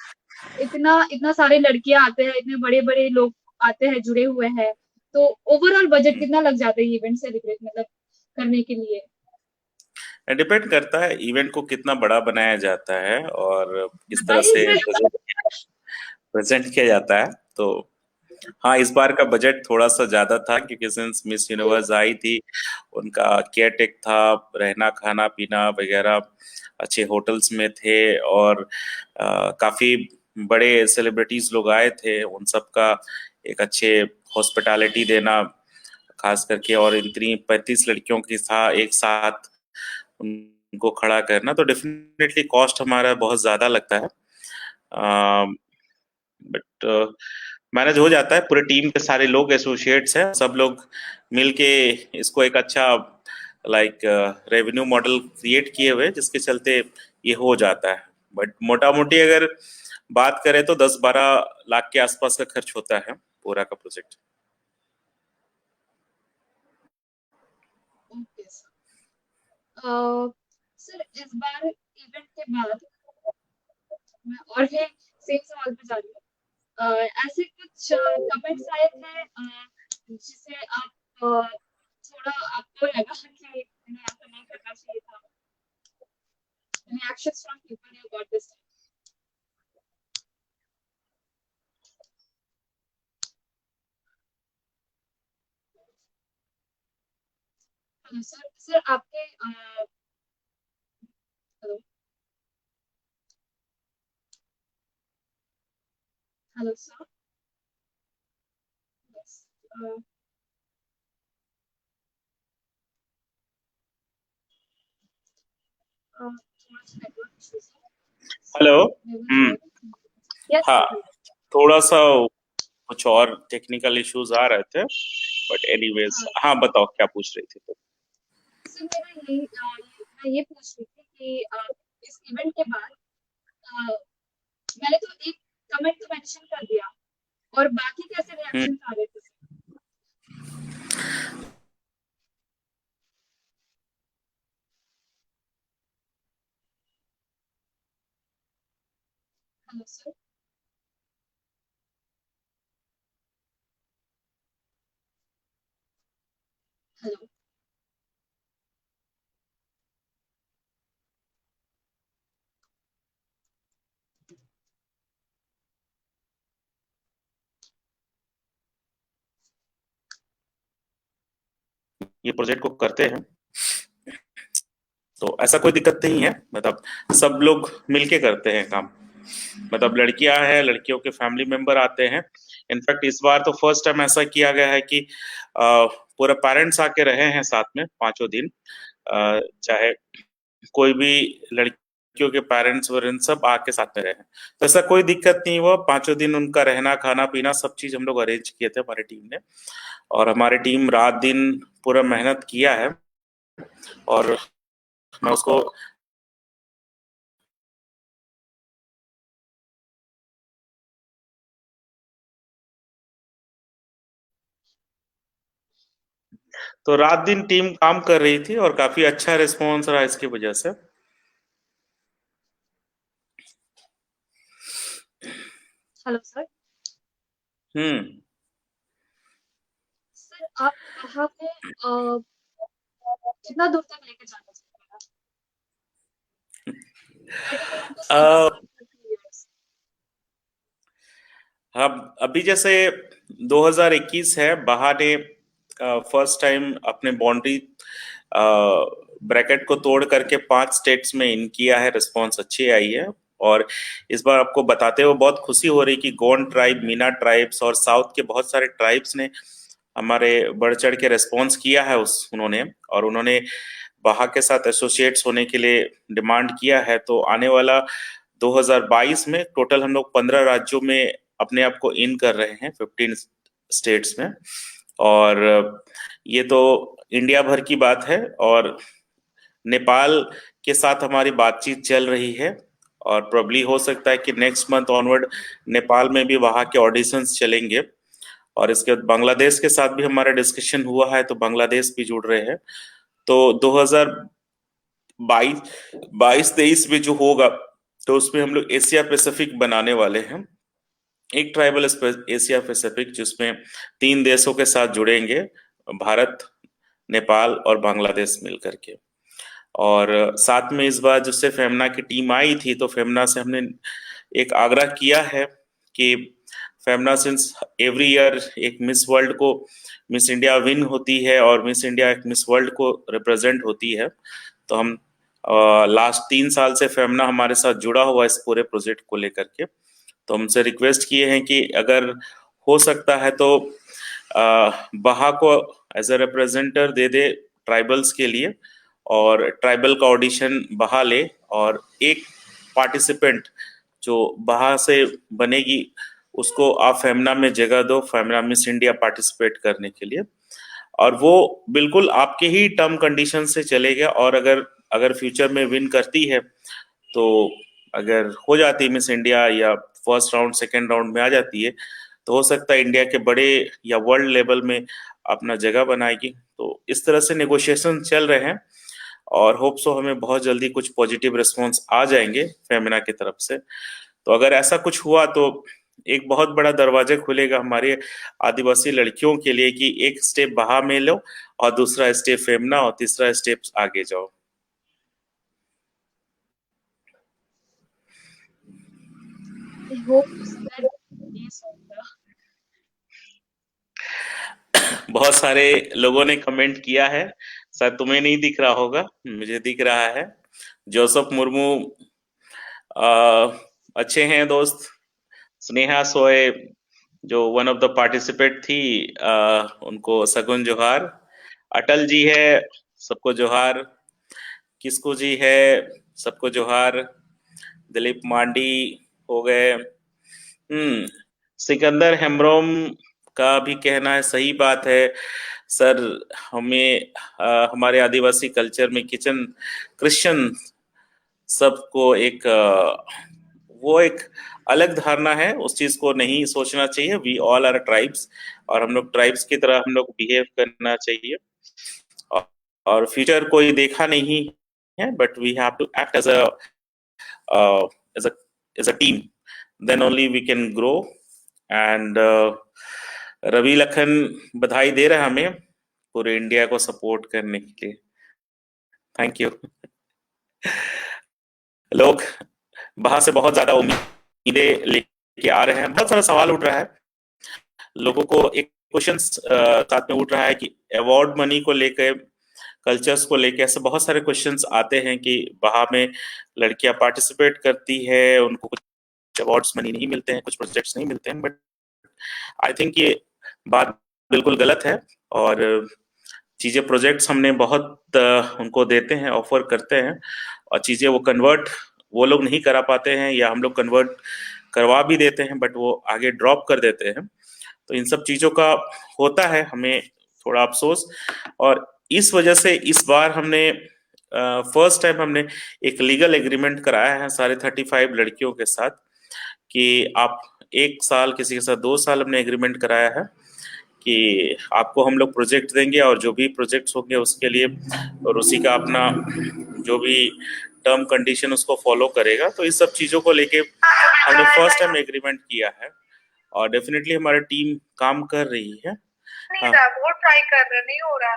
इतना इतना सारे लड़कियां आते हैं, इतने बड़े बड़े लोग आते हैं, जुड़े हुए हैं, तो ओवरऑल बजट कितना लग जाता है इवेंट सेलिब्रेट मतलब करने के लिए? डिपेंड करता है इवेंट को कितना बड़ा बनाया जाता है और किस तरह बताइए से सर। प्रेजेंट किया जाता है। तो हाँ, इस बार का बजट थोड़ा सा ज्यादा था, क्योंकि सिंस मिस यूनिवर्स आई थी, उनका केयर टेक था, रहना खाना पीना वगैरह अच्छे होटल्स में थे, और काफी बड़े सेलिब्रिटीज लोग आए थे, उन सब का एक अच्छे हॉस्पिटैलिटी देना, खास करके, और इतनी 35 लड़कियों की था एक साथ उनको खड़ा करना, तो डेफिनेटली कॉस्ट हमारा बहुत ज्यादा लगता है। बट मैनेज हो जाता है, पूरे टीम के सारे लोग एसोसिएट्स हैं, सब लोग मिलके इसको एक अच्छा लाइक रेवेन्यू मॉडल क्रिएट किए हुए, जिसके चलते ये हो जाता है। बट मोटा मोटी अगर बात करें तो 10-12 लाख के आसपास का खर्च होता है पूरा का प्रोजेक्ट। Okay sir. सर इस बार इवेंट के बाद मैं और भी सेम सवाल पे जा रही हूँ। ऐसे कुछ कमेंट्स आए थे जिसे आप थोड़ा आपको लगा कि इन्हें ऐसा नहीं करना चाहिए था? Reactions from people you got this time. Sir sir आपके हेलो Hello, sir. Yes. थोड़ा सा network issues है. Hello. We will try to. Yes, हाँ, sir. थोड़ा सा कुछ और टेक्निकल इश्यूज आ रहे थे, बट एनीवेज. हाँ. हाँ, बताओ क्या पूछ रही थी तुम. सर मैं ये पूछ रही थी कि इस इवेंट के बाद मैंने तो एक कमेंट तो मेंशन कर दिया और बाकी कैसे रिएक्शन आ रहे थे. Hello sir. हेलो. ये प्रोजेक्ट को करते हैं तो ऐसा कोई दिक्कत नहीं है. मतलब सब लोग मिलके करते हैं काम. मतलब लड़कियां हैं, लड़कियों के फैमिली मेंबर आते हैं. इनफैक्ट इस बार तो फर्स्ट टाइम ऐसा किया गया है कि पूरा पेरेंट्स आके रहे हैं साथ में 5 दिन. चाहे कोई भी लड़कियों के पेरेंट्स वरेंट्स सब आके साथ में रहे हैं, तो ऐसा कोई दिक्कत नहीं हुआ. 5 दिन उनका रहना खाना पीना सब चीज हम लोग अरेंज किए थे हमारी टीम ने. और हमारी टीम रात दिन पूरा मेहनत किया है. और मैं उसको तो रात दिन टीम काम कर रही थी और काफी अच्छा रिस्पॉन्स रहा इसकी वजह से. Hello sir. हम्म. सर आप वहाँ को कितना दूर तक लेके जाना चाहते हैं? I don't want to say a, that 2 years. अब अभी जैसे 2021 है, बहा ने फर्स्ट टाइम अपने बाउंड्री ब्रैकेट को तोड़ करके 5 स्टेट्स में इन किया है. रिस्पॉन्स अच्छी आई है. और इस बार आपको बताते हुए बहुत खुशी हो रही कि गोंड ट्राइब, मीना ट्राइब्स और साउथ के बहुत सारे ट्राइब्स ने हमारे बढ़ चढ़ के रिस्पॉन्स किया है उन्होंने बहा के साथ एसोसिएट्स होने के लिए डिमांड किया है. तो आने वाला 2022 में टोटल हम लोग 15 राज्यों में अपने आप को इन कर रहे हैं, 15 स्टेट्स में. और ये तो इंडिया भर की बात है. और नेपाल के साथ हमारी बातचीत चल रही है. और प्रोबली हो सकता है कि नेक्स्ट मंथ ऑनवर्ड नेपाल में भी वहाँ के ऑडिशंस चलेंगे. और इसके बाद बांग्लादेश के साथ भी हमारा डिस्कशन हुआ है, तो बांग्लादेश भी जुड़ रहे हैं. तो 2022-23 में जो होगा तो उसमें हम लोग एशिया पैसिफिक बनाने वाले हैं. एक ट्राइबल एशिया पैसिफिक जिसमें 3 देशों के साथ जुड़ेंगे, भारत, नेपाल और बांग्लादेश मिलकर के. और साथ में इस बार जिससे फेमना की टीम आई थी, तो फेमना से हमने एक आग्रह किया है कि फेमना सिंस एवरी ईयर एक मिस वर्ल्ड को, मिस इंडिया विन होती है और मिस इंडिया एक मिस वर्ल्ड को रिप्रेजेंट होती है, तो हम लास्ट 3 साल से फेमना हमारे साथ जुड़ा हुआ इस पूरे प्रोजेक्ट को लेकर के. तो हमसे रिक्वेस्ट किए हैं कि अगर हो सकता है तो बहा को as a रिप्रेजेंटर they they tribals के लिए, और ट्राइबल का ऑडिशन बहा ले. और एक पार्टिसिपेंट जो बहा से बनेगी उसको आप फेमना में जगह दो, फेमना मिस इंडिया पार्टिसिपेट करने के लिए. और वो बिल्कुल आपके ही टर्म कंडीशन से चलेगा. और अगर अगर फ्यूचर में विन करती है तो अगर हो जाती है मिस इंडिया या फर्स्ट राउंड सेकेंड राउंड में आ जाती है, तो हो सकता है इंडिया के बड़े या वर्ल्ड लेवल में अपना जगह बनाएगी. तो इस तरह से नेगोशिएशन चल रहे हैं और होप सो हमें बहुत जल्दी कुछ पॉजिटिव रिस्पॉन्स आ जाएंगे फेमिना की तरफ से. तो अगर ऐसा कुछ हुआ तो एक बहुत बड़ा दरवाजा खुलेगा हमारे आदिवासी लड़कियों के लिए कि एक स्टेप बहा में लो और दूसरा स्टेप फेमना और तीसरा स्टेप आगे जाओ. I hope that yes होगा. बहुत सारे लोगों ने कमेंट किया है, शायद तुम्हें नहीं दिख रहा होगा, मुझे दिख रहा है. जोसफ मुर्मू अच्छे हैं दोस्त, स्नेहा सोए जो वन ऑफ द पार्टिसिपेंट थी, उनको सगुन जोहार। अटल जी है, सबको जोहार। किस्कू जी है, सबको जोहार। दिलीप मांडी हो गए। सिकंदर हेम्ब्रोम का भी कहना है, सही बात है सर। हमें हमारे आदिवासी कल्चर में किचन क्रिश्चियन सबको एक वो एक अलग धारणा है, उस चीज को नहीं सोचना चाहिए। वी ऑल आर ट्राइब्स, और हम लोग ट्राइब्स की तरह हम लोग बिहेव करना चाहिए। और, और फ्यूचर कोई देखा नहीं है, but we have to act as a as a as a team, then only we can grow. And Ravi Lakhan बधाई दे रहा है हमें पूरे इंडिया को सपोर्ट करने के लिए। Thank you. लोग बाहर से बहुत ज्यादा उम्मीदें लेके आ रहे हैं, बहुत सारा सवाल उठ रहा है लोगों को। एक क्वेश्चन साथ में उठ रहा है कि अवार्ड मनी को लेकर, कल्चर्स को लेकर ऐसे बहुत सारे क्वेश्चंस आते हैं कि बाहर में लड़कियां पार्टिसिपेट करती है, उनको कुछ अवार्ड्स मनी नहीं मिलते हैं, कुछ प्रोजेक्ट्स नहीं मिलते हैं। बट आई थिंक ये बात बिल्कुल गलत है। और चीजें, प्रोजेक्ट्स हमने बहुत उनको देते हैं, ऑफर करते हैं, और चीजें वो कन्वर्ट वो लोग नहीं करा पाते हैं, या हम लोग कन्वर्ट करवा भी देते हैं बट वो आगे ड्रॉप कर देते हैं। तो इन सब चीजों का होता है, हमें थोड़ा अफसोस। और इस वजह से इस बार हमने फर्स्ट टाइम हमने एक लीगल एग्रीमेंट कराया है सारे 35 लड़कियों के साथ, कि आप 1 साल, किसी के साथ 2 साल हमने एग्रीमेंट कराया है कि आपको हम लोग प्रोजेक्ट देंगे, और जो भी प्रोजेक्ट्स होंगे उसके लिए और उसी का अपना जो भी टर्म कंडीशन उसको फॉलो करेगा। तो इस सब चीजों को लेके हमने फर्स्ट टाइम एग्रीमेंट किया है, और डेफिनेटली हमारी टीम काम कर रही है। हाँ। वो ट्राई कर रहे, नहीं हो रहा।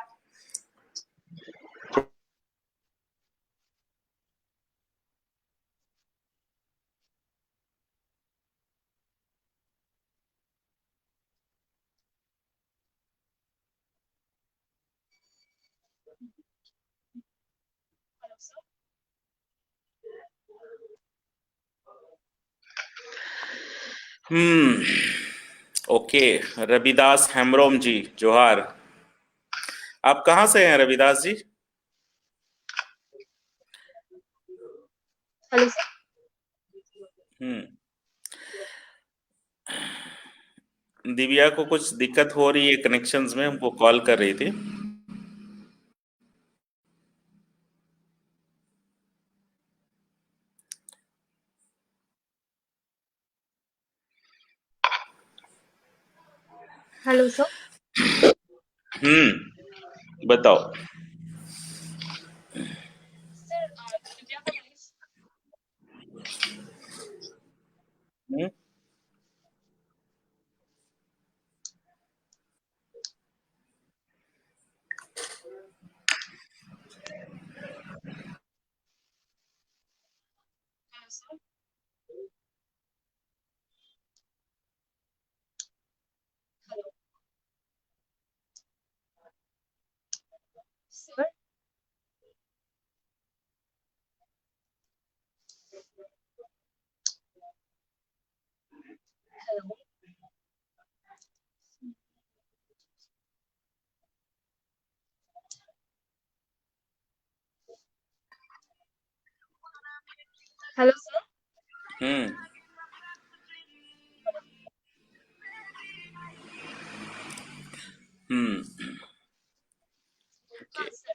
ओके। रविदास हेम्ब्रोम जी, जोहार। आप कहाँ से हैं रविदास जी? Hello sir. दिव्या को कुछ दिक्कत हो रही है कनेक्शंस में, हमको कॉल कर रही थी। Hello sir. बताओ। सर दिव्या का voice. Hmm hello sir. Hello sir. Hello hello sir. Hmm hmm हाँ ओके, सर।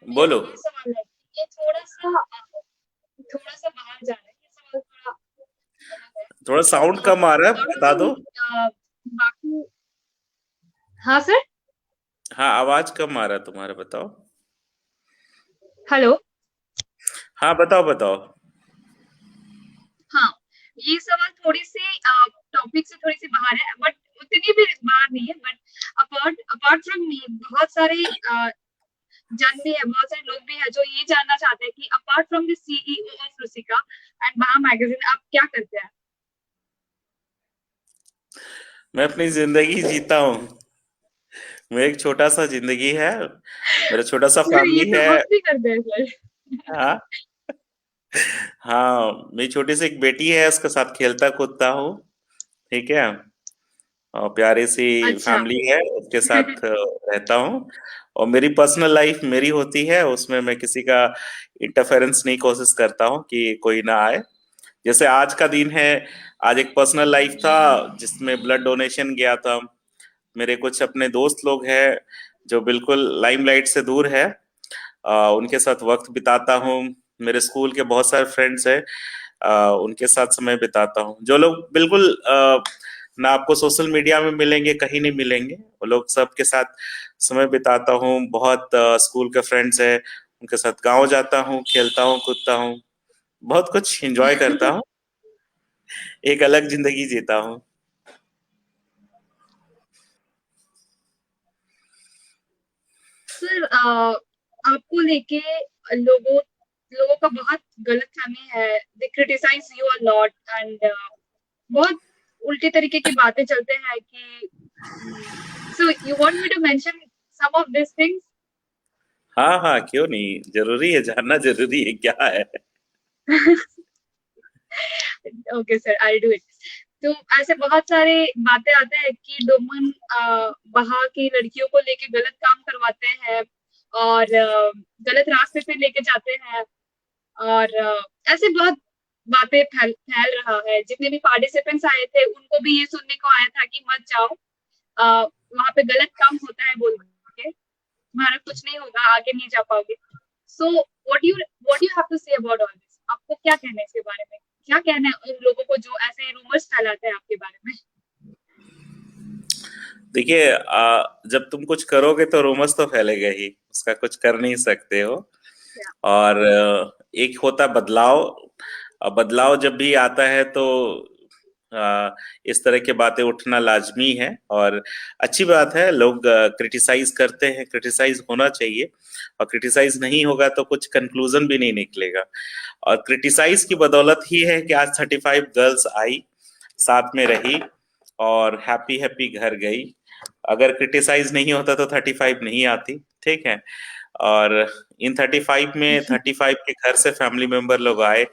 बोलो। ये सवाल है, ये थोड़ा सा बाहर जा रहा है, ये सवाल थोड़ा अलग है। थोड़ा साउंड कम आ रहा है, How do बता दो। बाकी। हाँ सर। हाँ, आवाज कम आ रहा है तुम्हारा, बताओ। हेलो। हाँ, बताओ बताओ। हाँ, ये सवाल थोड़ी सी टॉपिक से थोड़ी सी बाहर है, बट उतनी भी बाहर नहीं है। But apart apart from me बहुत सारे जन भी है, बहुत सारे लोग भी है जो ये जानना चाहते हैं कि apart from the CEO of Rusika and Baha magazine आप क्या करते हैं? मैं अपनी जिंदगी जीता हूँ। मेरा एक छोटा सा जिंदगी है, मेरा छोटा सा सर ये फैमिली तो है। हम भी करते हैं सर। हाँ हाँ, मेरी छोटी सी एक बेटी है, उसके साथ खेलता कूदता हूँ। ठीक है, और प्यारी सी अच्छा। फैमिली है, उसके साथ रहता हूँ। और मेरी पर्सनल लाइफ मेरी होती है, उसमें मैं किसी का इंटरफेरेंस नहीं कोशिश करता हूँ कि कोई ना आए। जैसे आज का दिन है, आज एक पर्सनल लाइफ था जिसमें ब्लड डोनेशन गया था। मेरे कुछ अपने दोस्त लोग हैं जो बिल्कुल लाइमलाइट से दूर है, उनके साथ वक्त बिताता हूँ। मेरे स्कूल के बहुत सारे फ्रेंड्स हैं, उनके साथ समय बिताता हूँ। जो लोग बिल्कुल ना आपको सोशल मीडिया में मिलेंगे, कहीं नहीं मिलेंगे, वो लोग सबके साथ समय बिताता हूँ। बहुत स्कूल के फ्रेंड्स हैं, उनके साथ गांव जाता हूँ, खेलता हूँ, कूदता हूँ, बहुत कुछ एंजॉय करता हूँ, एक अलग जिंदगी जीता हूँ। सर, आपको लेके लोगों लोगों का बहुत गलत फहमी है। They criticise you a lot and बहुत उल्टे तरीके की बातें चलते हैं कि so you want me to mention some of this things? हाँ हाँ, क्यों नहीं, जरूरी है, जानना जरूरी है, क्या है। Okay sir, I do it. तो ऐसे बहुत सारे बातें आते हैं कि डोमन वहाँ की लड़कियों को लेके गलत काम करवाते हैं और गलत रास्ते पे लेके जाते हैं और ऐसे बहुत बातें फैल फैल रहा है। जितने भी पार्टिसिपेंट्स आए थे उनको भी ये सुनने को आया था कि मत जाओ, वहाँ पे गलत काम होता है बोल के, तुम्हारा कुछ नहीं होगा, आगे नहीं जा पाओगे। So what you have to say about all this? आपको क्या कहना है इसके बारे में? क्या कहना है उन लोगों को जो ऐसे रूमर्स फैलाते हैं आपके बारे में? देखिए, जब तुम कुछ करोगे तो रूमर्स तो फैलेगा ही, उसका कुछ कर नहीं सकते हो। क्या? और एक होता बदलाव। बदलाव जब भी आता है तो इस तरह की बातें उठना लाजमी है, और अच्छी बात है। लोग क्रिटिसाइज करते हैं, क्रिटिसाइज होना चाहिए, और क्रिटिसाइज नहीं होगा तो कुछ कंक्लूजन भी नहीं निकलेगा। और क्रिटिसाइज की बदौलत ही है कि आज 35 गर्ल्स आई, साथ में रही, और हैप्पी हैप्पी घर गई। अगर क्रिटिसाइज नहीं होता तो 35 नहीं आती, ठीक है। और इन 35 में 35 के घर से फैमिली मेंबर लोग आए,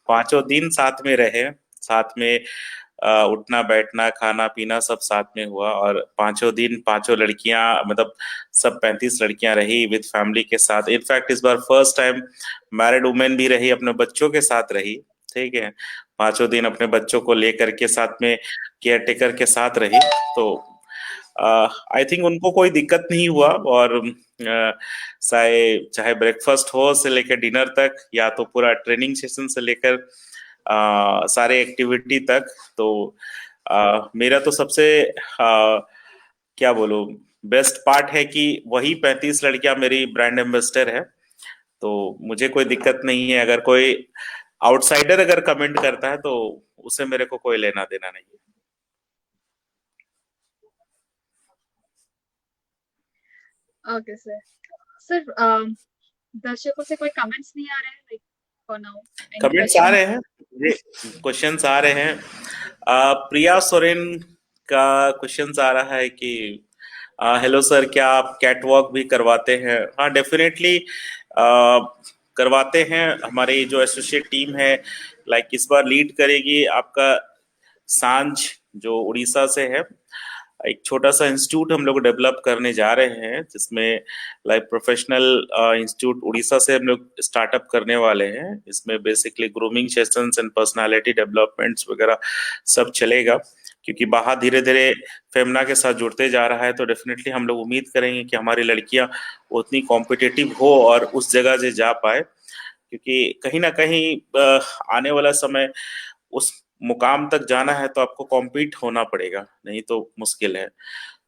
पांचों दिन साथ में रहे, साथ में उठना बैठना खाना पीना सब साथ में हुआ। और पांचों दिन पांचों लड़कियां, मतलब सब 35 लड़कियां रही विद फैमिली के साथ। इनफैक्ट इस बार फर्स्ट टाइम मैरिड वुमेन भी रही, अपने बच्चों के साथ रही, ठीक है। पांचों दिन अपने बच्चों को लेकर के साथ में केयर टेकर के साथ रही। तो आई थिंक उनको कोई दिक्कत नहीं हुआ। और चाहे ब्रेकफास्ट हो से लेकर डिनर तक, या तो पूरा ट्रेनिंग सेशन से लेकर सारे एक्टिविटी तक, तो मेरा तो सबसे क्या बोलूं, बेस्ट पार्ट है कि वही 35 लड़कियां मेरी ब्रांड एम्बेसडर है। तो मुझे कोई दिक्कत नहीं है, अगर कोई आउटसाइडर अगर कमेंट करता है तो उसे मेरे को कोई लेना देना नहीं है। Okay sir. सर, दर्शकों से कोई कमेंट्स नहीं आ रहे हैं like for now? Any comments आ रहे क्वेश्चंस? हैं, ये क्वेश्चंस आ रहे हैं। प्रिया सोरेन का क्वेश्चंस आ रहा है कि हेलो सर, क्या आप कैट वॉक भी करवाते हैं? हाँ, डेफिनेटली करवाते हैं। हमारी जो एसोसिएट टीम है, लाइक इस बार लीड करेगी आपका सांझ, जो उड़ीसा से है। एक छोटा सा इंस्टीट्यूट हम लोग डेवलप करने जा रहे हैं, जिसमें लाइक प्रोफेशनल इंस्टीट्यूट उड़ीसा से हम लोग स्टार्टअप करने वाले हैं। इसमें basically grooming sessions and personality developments वगैरह सब चलेगा। क्योंकि बाहर धीरे धीरे फेमना के साथ जुड़ते जा रहा है, तो डेफिनेटली हम लोग उम्मीद करेंगे कि हमारी लड़कियां उतनी कॉम्पिटिटिव हो और उस जगह से जा पाए। क्योंकि कहीं ना कहीं आने वाला समय, उस मुकाम तक जाना है तो आपको कॉम्पीट होना पड़ेगा, नहीं तो मुश्किल है।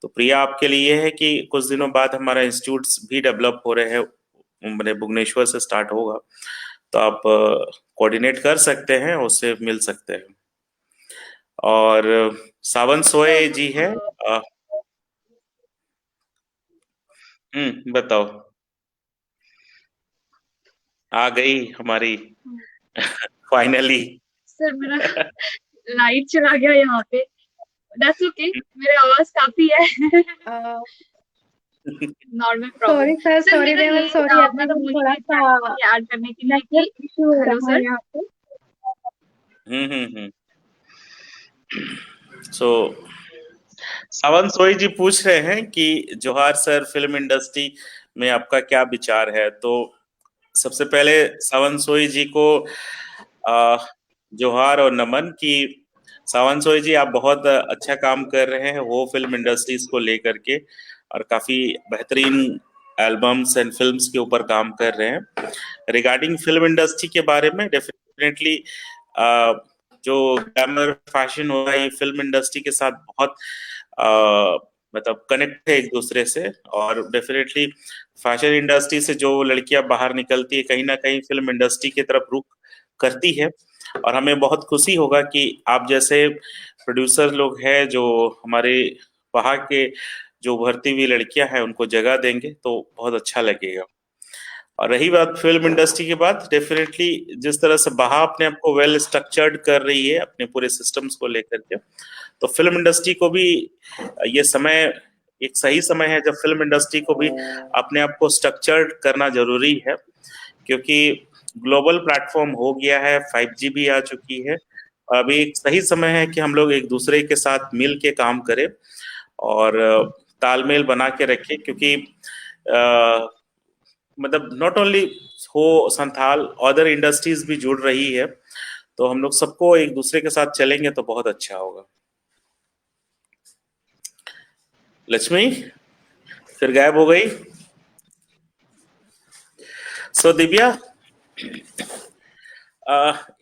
तो प्रिया, आपके लिए है कि कुछ दिनों बाद हमारा इंस्टीट्यूट भी डेवलप हो रहे हैं, मैंने भुवनेश्वर से स्टार्ट होगा, तो आप कोऑर्डिनेट कर सकते हैं, उससे मिल सकते हैं। और सावन सोए जी है। अ, बताओ। आ गई हमारी फाइनली। सर, मेरा लाइट चला गया यहाँ पे। दैट्स ओके, मेरे आवाज काफी है। Normal problem. Sorry sir, sir, sorry मेरा देवल, ये सॉरी मैं तो एवरीवन, भूल ही थोड़ा गई सा थी ऐड करने के लिए कि नेटवर्क इशू हो हेलो रहा है सर। यहाँ पे। हम्म हम्म हम्म सो सावन सोई जी पूछ रहे हैं कि जोहार सर, फिल्म इंडस्ट्री में आपका क्या विचार है। तो सबसे पहले सावन सोई जी को आ, जोहार और नमन कि सावन सोई जी आप बहुत अच्छा काम कर रहे हैं वो फिल्म इंडस्ट्रीज को लेकर के, और काफी बेहतरीन एल्बम्स एंड फिल्म्स के ऊपर काम कर रहे हैं। रिगार्डिंग फिल्म इंडस्ट्री के बारे में डेफिनेटली जो ग्लैमर फैशन हो रहा है ये फिल्म इंडस्ट्री के साथ बहुत मतलब कनेक्ट है एक दूसरे से, और डेफिनेटली फैशन इंडस्ट्री से जो लड़कियां बाहर निकलती है कहीं ना कहीं फिल्म इंडस्ट्री की तरफ रुख करती है। और हमें बहुत खुशी होगा कि आप जैसे प्रोड्यूसर लोग हैं जो हमारे वहाँ के जो उभरती हुई लड़कियां हैं उनको जगह देंगे तो बहुत अच्छा लगेगा। और रही बात फिल्म इंडस्ट्री की बात, डेफिनेटली जिस तरह से बहा अपने आप को वेल स्ट्रक्चर्ड कर रही है अपने पूरे सिस्टम्स को लेकर के, तो फिल्म इंडस्ट्री को भी ये समय एक सही समय है जब फिल्म इंडस्ट्री को भी अपने आप को स्ट्रक्चर्ड करना जरूरी है, क्योंकि ग्लोबल प्लेटफॉर्म हो गया है, 5G भी आ चुकी है। और अभी एक सही समय है कि हम लोग एक दूसरे के साथ मिल के काम करें और तालमेल बना के रखें, क्योंकि मतलब नॉट ओनली हो संथाल, अदर इंडस्ट्रीज भी जुड़ रही है, तो हम लोग सबको एक दूसरे के साथ चलेंगे तो बहुत अच्छा होगा। लक्ष्मी फिर गायब हो गई। सो दिव्या,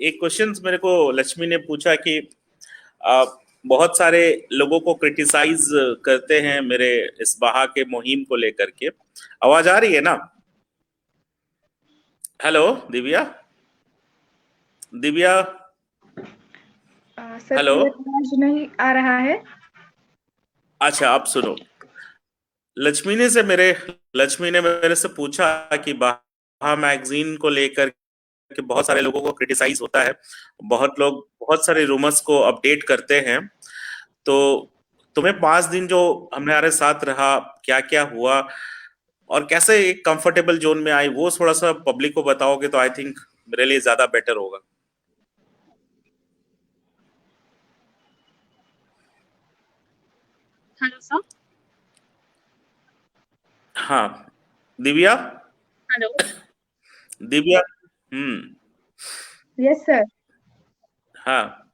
एक क्वेश्चन मेरे को लक्ष्मी ने पूछा कि आ, बहुत सारे लोगों को क्रिटिसाइज करते हैं मेरे इस बहा के मुहिम को लेकर के। आवाज आ रही है ना? Hello Divya, Divya sir hello. Clear आवाज नहीं आ रहा है। अच्छा आप सुनो, लक्ष्मी ने मेरे से पूछा कि बहा मैगजीन को लेकर के बहुत सारे लोगों को क्रिटिसाइज होता है, बहुत लोग बहुत सारे रूमर्स को अपडेट करते हैं। तो तुम्हें 5 दिन जो हमारे साथ रहा, क्या क्या हुआ और कैसे एक कंफर्टेबल जोन में आई, वो थोड़ा सा पब्लिक को बताओगे तो आई थिंक मेरे लिए ज्यादा बेटर होगा। Hello sir. हाँ Divya, hello. Divya. Yes sir. हाँ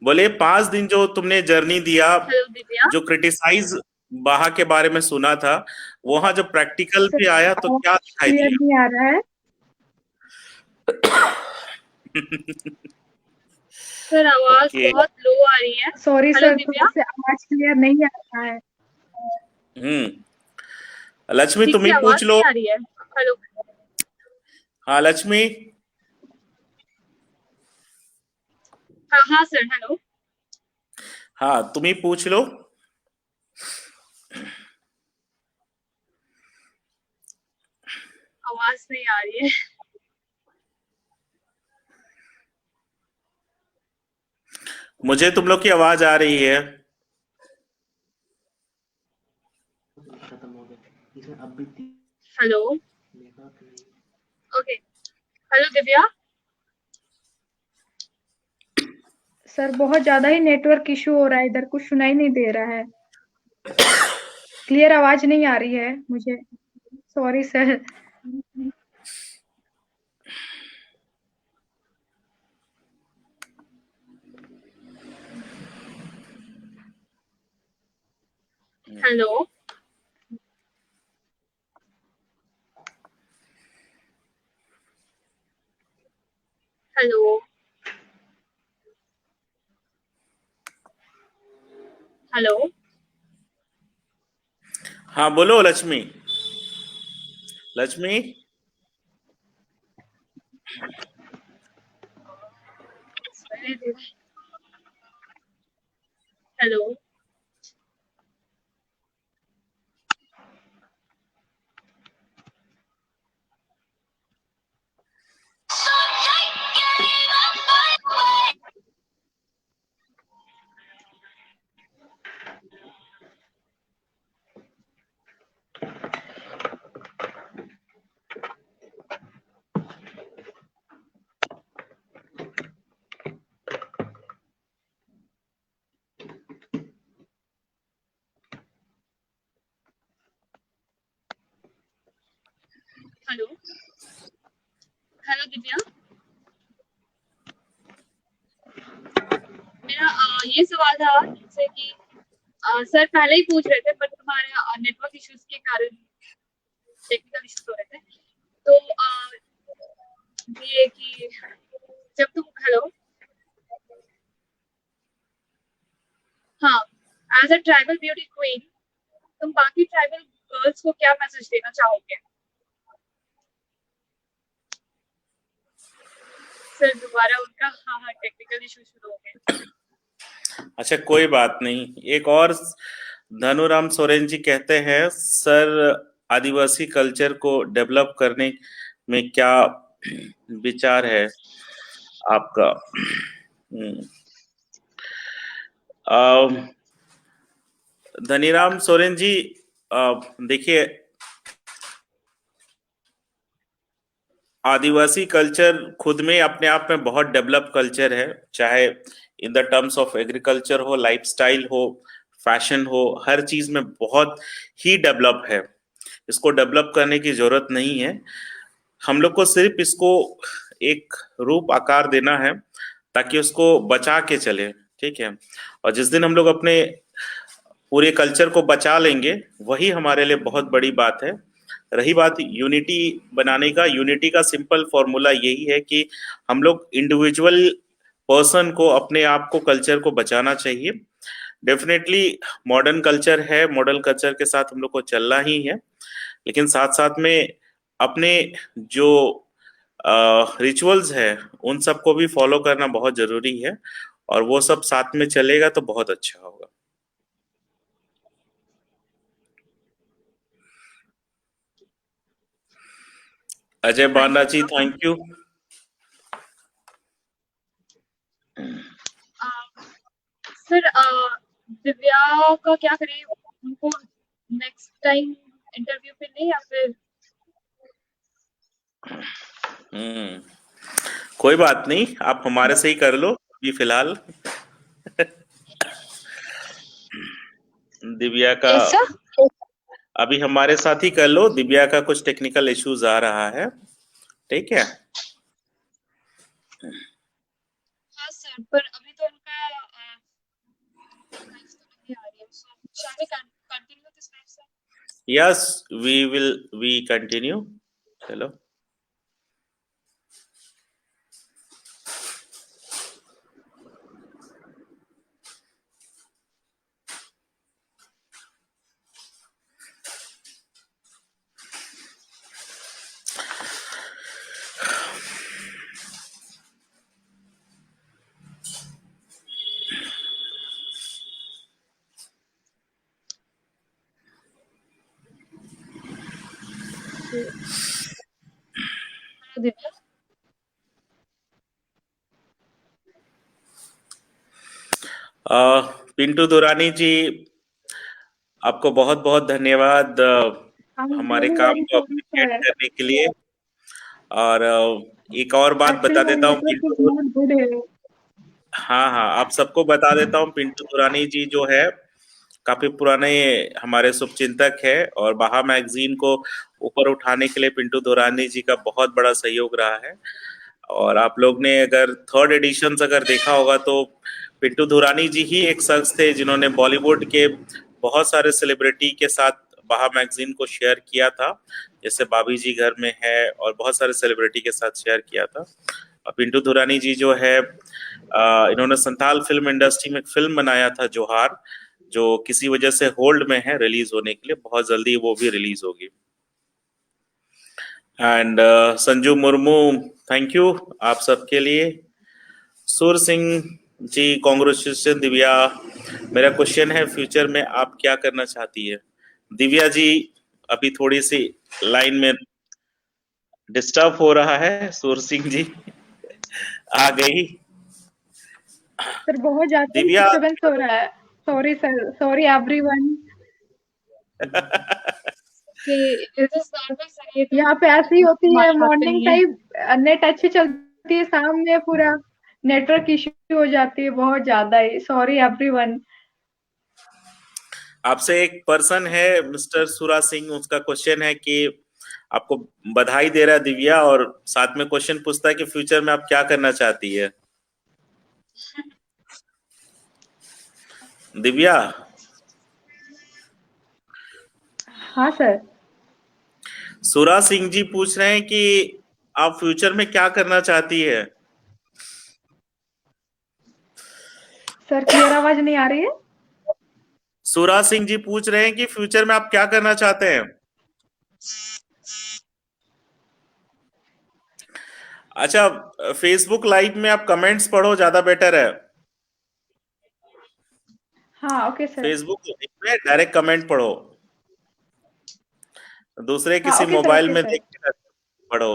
बोले 5 दिन जो तुमने जर्नी दिया, हेलो दिव्या। जो क्रिटिसाइज बाहा के बारे में सुना था, वहां जब प्रैक्टिकल सर पे आया तो क्या आवाज दिखाई क्लियर दिया? नहीं आ रहा है। सर आवाज ओके। बहुत लो आ रही है। सॉरी हेलो सर, थोड़ा दिव्या। से आवाज क्लियर नहीं आ रहा है। लक्ष्मी ठीक तुम से ही आवाज पूछ लो। नहीं आ रही है। हेलो। हाँ लक्ष्मी। हाँ हाँ सर, हेलो। हाँ तुम ही पूछ लो। आवाज नहीं आ रही है। मुझे तुम लोग की आवाज आ रही है। Hello. Okay. Hello Divya. Sir बहुत ज्यादा ही नेटवर्क इशू हो रहा है, इधर कुछ सुनाई नहीं दे रहा है। क्लियर आवाज नहीं आ रही है मुझे। Sorry sir. Hello. Hello. Hello. हाँ बोलो लक्ष्मी। लक्ष्मी हेलो। हेलो दिव्या, मेरा ये सवाल था जैसे कि सर पहले ही पूछ रहे थे बट तुम्हारे नेटवर्क इश्यूज के कारण टेक्निकल इश्यूज हो रहे थे। तो ये कि जब तुम हेलो हाँ, as a tribal beauty queen तुम बाकी ट्राइबल गर्ल्स को क्या मैसेज देना चाहोगे? सर दोबारा उनका हाँ टेक्निकल इशू शुरू हो गए। अच्छा, कोई बात नहीं। एक और धनुराम सोरेन जी कहते हैं, सर आदिवासी कल्चर को डेवलप करने में क्या विचार है आपका? धनीराम सोरेन जी, देखिए, आदिवासी कल्चर खुद में अपने आप में बहुत डेवलप कल्चर है, चाहे in the terms of agriculture हो, लाइफस्टाइल हो, फैशन हो, हर चीज में बहुत ही डेवलप है। इसको डेवलप करने की जरूरत नहीं है। हम लोग को सिर्फ इसको एक रूप आकार देना है ताकि उसको बचा के चले, ठीक है। और जिस दिन हम लोग अपने पूरे कल्चर को बचा लेंगे, वही हमारे लिए बहुत बड़ी बात है। रही बात यूनिटी बनाने का, यूनिटी का सिंपल फॉर्मूला यही है कि हम लोग इंडिविजुअल पर्सन को, अपने आप को, कल्चर को बचाना चाहिए। डेफिनेटली मॉडर्न कल्चर है, मॉडर्न कल्चर के साथ हम लोग को चलना ही है, लेकिन साथ साथ में अपने जो रिचुअल्स है उन सबको भी फॉलो करना बहुत जरूरी है, और वो सब साथ में चलेगा तो बहुत अच्छा होगा। अजय बांडा जी, थैंक यू। सर दिव्या का क्या करें, उनको नेक्स्ट टाइम इंटरव्यू पे ले या फिर? कोई बात नहीं, आप हमारे से ही कर लो अभी फिलहाल। दिव्या का अभी हमारे साथ ही कर लो। दिव्या का कुछ टेक्निकल इश्यूज आ रहा है, ठीक है। हाँ सर, पर अभी तो उनका लाइफ तो नहीं आ रही है, so shall we continue this life sir? Yes, we continue. चलो। दिव्या, पिंटू दुरानी जी, आपको बहुत बहुत धन्यवाद हमारे काम को अप्रिशिएट करने के लिए। और एक और बात बता देता हूँ, पिंटू, हाँ हाँ, आप सबको बता देता हूँ, पिंटू दुरानी जी जो है काफी पुराने हमारे शुभचिंतक है, और बाहा मैगजीन को ऊपर उठाने के लिए पिंटू दुरानी जी का बहुत बड़ा सहयोग रहा है। और आप लोग ने अगर 3rd एडिशन अगर देखा होगा तो पिंटू दुरानी जी ही एक शख्स थे जिन्होंने बॉलीवुड के बहुत सारे सेलिब्रिटी के साथ बाहा मैगजीन को शेयर किया था, जैसे बाबी जी घर में है, और बहुत सारे सेलिब्रिटी के साथ शेयर किया था। और पिंटू दुरानी जी जो है, इन्होंने संथाल फिल्म इंडस्ट्री में एक फिल्म बनाया था जोहार, जो किसी वजह से होल्ड में है रिलीज होने के लिए। बहुत जल्दी वो भी रिलीज होगी। And Sanju Murmu, thank you आप सबके लिए। सुर सिंह जी, कांग्रेचुलेशन दिव्या। मेरा क्वेश्चन है, फ्यूचर में आप क्या करना चाहती है? दिव्या जी अभी थोड़ी सी लाइन में डिस्टर्ब हो रहा है। सुर सिंह जी आ गई। सर बहुत ज्यादा दिव्या डिस्टर्बेंस हो रहा है। Sorry sir, sorry everyone. यहाँ पे ऐसी होती है मॉर्निंग टाइम, नेट अच्छी चलती है, शाम में पूरा नेटवर्क इश्यू हो जाती है बहुत ज्यादा ही। Sorry everyone. आपसे एक पर्सन है मिस्टर सुरा सिंह, उसका क्वेश्चन है कि आपको बधाई दे रहा है दिव्या, और साथ में क्वेश्चन पूछता है कि फ्यूचर में आप क्या करना चाहती है दिव्या। हाँ सर। सुरा सिंह जी पूछ रहे हैं कि आप फ्यूचर में क्या करना चाहती है। सर क्लियर आवाज नहीं आ रही है। सुरा सिंह जी पूछ रहे हैं कि फ्यूचर में आप क्या करना चाहते हैं। अच्छा, फेसबुक लाइव में आप कमेंट्स पढ़ो, ज्यादा बेटर है। हाँ ओके सर। फेसबुक लाइव में डायरेक्ट कमेंट पढ़ो, दूसरे हाँ किसी मोबाइल ओके में सर। देख के पढ़ो।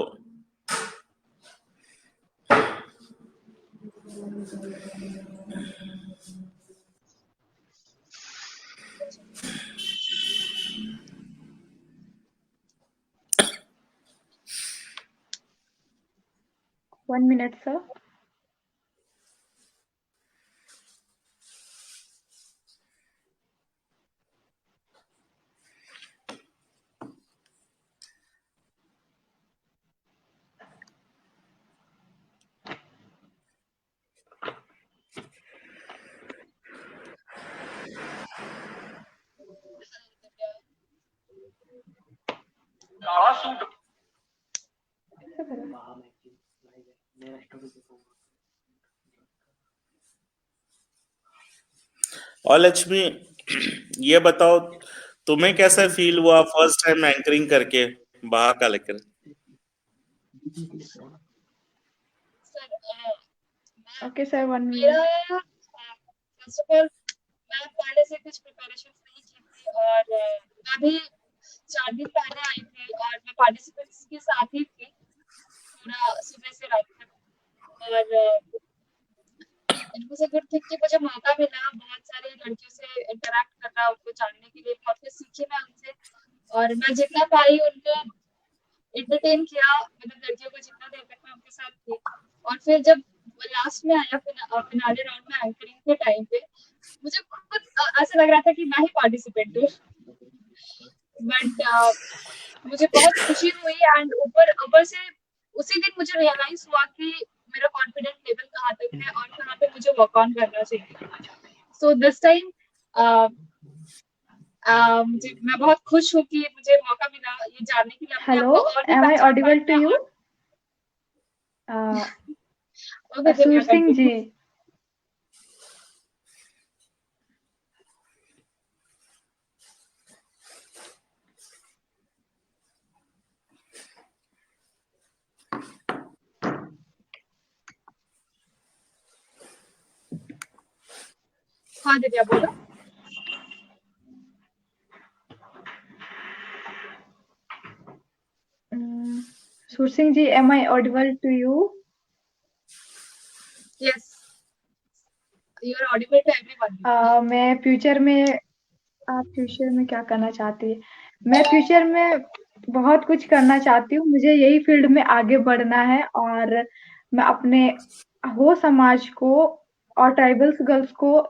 One minute sir. और लक्ष्मी, ये बताओ, तुम्हें कैसा फील हुआ फर्स्ट टाइम एंकरिंग करके बाहर का लेकर। सर ओके सर, वन मेरा मिनट। फर्स्ट ऑफ ऑल मैं पहले से कुछ प्रिपरेशन नहीं की थी, और मैं भी 4 दिन पहले आई थी, और मैं पार्टिसिपेंट्स के साथ ही थी पूरा सुबह से रात तक। और it was a good thing कि मुझे मौका मिला बहुत सारे लड़कियों से इंटरेक्ट करना, उनको जानने के लिए, बहुत कुछ सीखी मैं उनसे। और मैं जितना पाई उनको एंटरटेन किया, मतलब लड़कियों को जितना देर तक मैं उनके साथ थी। और फिर जब लास्ट में आया फिनाले राउंड में एंकरिंग के टाइम पे, मुझे खुद ऐसा लग रहा था कि मैं ही पार्टिसिपेंट हूँ। बट मुझे बहुत खुशी हुई, एंड ऊपर ऊपर से उसी दिन मुझे रियलाइज हुआ कि मेरा कॉन्फिडेंस लेवल कहाँ तक है और कहाँ पे मुझे वर्क ऑन करना चाहिए। सो दिस टाइम मैं बहुत खुश हूँ कि मुझे मौका मिला ये जानने के लिए, अपने आप हेलो, को और भी एम आई पहचान पाई ऑडिबल टू मैं। You? Okay Sur Divya, Singh ji. Continue. हाँ दिव्या बोलो। Sur Singh ji, am I audible to you? Yes, you are audible to everyone. मैं फ्यूचर में, आप फ्यूचर में क्या करना चाहती है? मैं फ्यूचर में बहुत कुछ करना चाहती हूँ। मुझे यही फील्ड में आगे बढ़ना है, और मैं अपने हो समाज को और ट्राइबल्स गर्ल्स को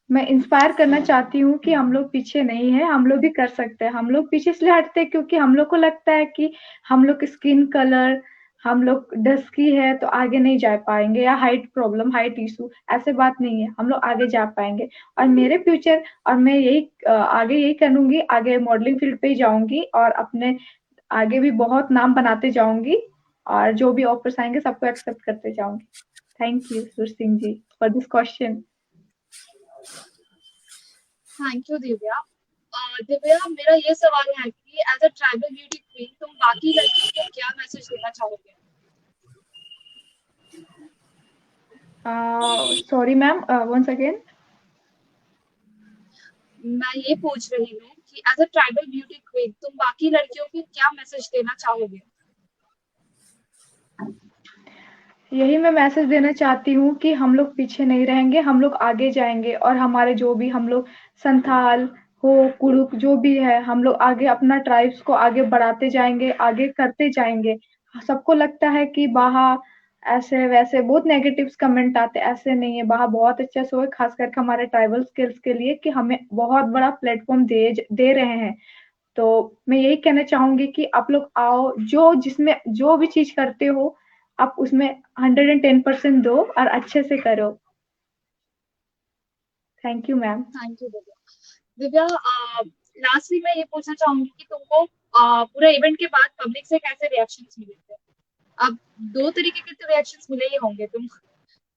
मैं इंस्पायर करना चाहती हूँ कि हम लोग पीछे नहीं है, हम लोग भी कर सकते हैं। हम लोग पीछे इसलिए हटते हैं क्योंकि हम लोग को लगता है कि हम लोग स्किन कलर, हम लोग डस्की है तो आगे नहीं जा पाएंगे, या हाइट प्रॉब्लम, हाइट इशू, ऐसे बात नहीं है, हम लोग आगे जा पाएंगे। और मेरे फ्यूचर, और मैं यही आगे यही करूंगी, आगे मॉडलिंग फील्ड पे ही जाऊंगी और अपने आगे भी बहुत नाम बनाते जाऊंगी, और जो भी ऑफर्स आएंगे सबको एक्सेप्ट करते जाऊंगी। Thank you Sur Singh ji for this question. Thank you Divya. Divya, मेरा ये सवाल है कि as a tribal beauty queen तुम बाकी लड़कियों को क्या मैसेज देना चाहोगे? Sorry ma'am, once again. मैं ये पूछ रही हूँ कि as a tribal beauty queen तुम बाकी लड़कियों को क्या मैसेज देना चाहोगे? यही मैं मैसेज देना चाहती हूँ कि हम लोग पीछे नहीं रहेंगे, हम लोग आगे जाएंगे, और हमारे जो भी हम लोग संथाल हो, कुड़ुक जो भी है, हम लोग आगे अपना ट्राइब्स को आगे बढ़ाते जाएंगे, आगे करते जाएंगे। सबको लगता है कि बाहा ऐसे वैसे बहुत नेगेटिव्स कमेंट आते, ऐसे नहीं है, बाहा बहुत अच्छा शो है, खास करके हमारे ट्राइबल स्किल्स के लिए, कि हमें बहुत बड़ा प्लेटफॉर्म दे दे रहे हैं। तो मैं यही कहना चाहूंगी कि आप लोग आओ, जो जिसमें जो भी चीज करते हो आप उसमें 110% दो और अच्छे से करो। Thank you ma'am. Thank you Divya. Divya, lastly मैं ये पूछना चाहूंगी कि तुमको पूरा इवेंट के बाद पब्लिक से कैसे रिएक्शंस मिले थे? अब 2 तरीके के तो रिएक्शंस मिले ही होंगे तुम।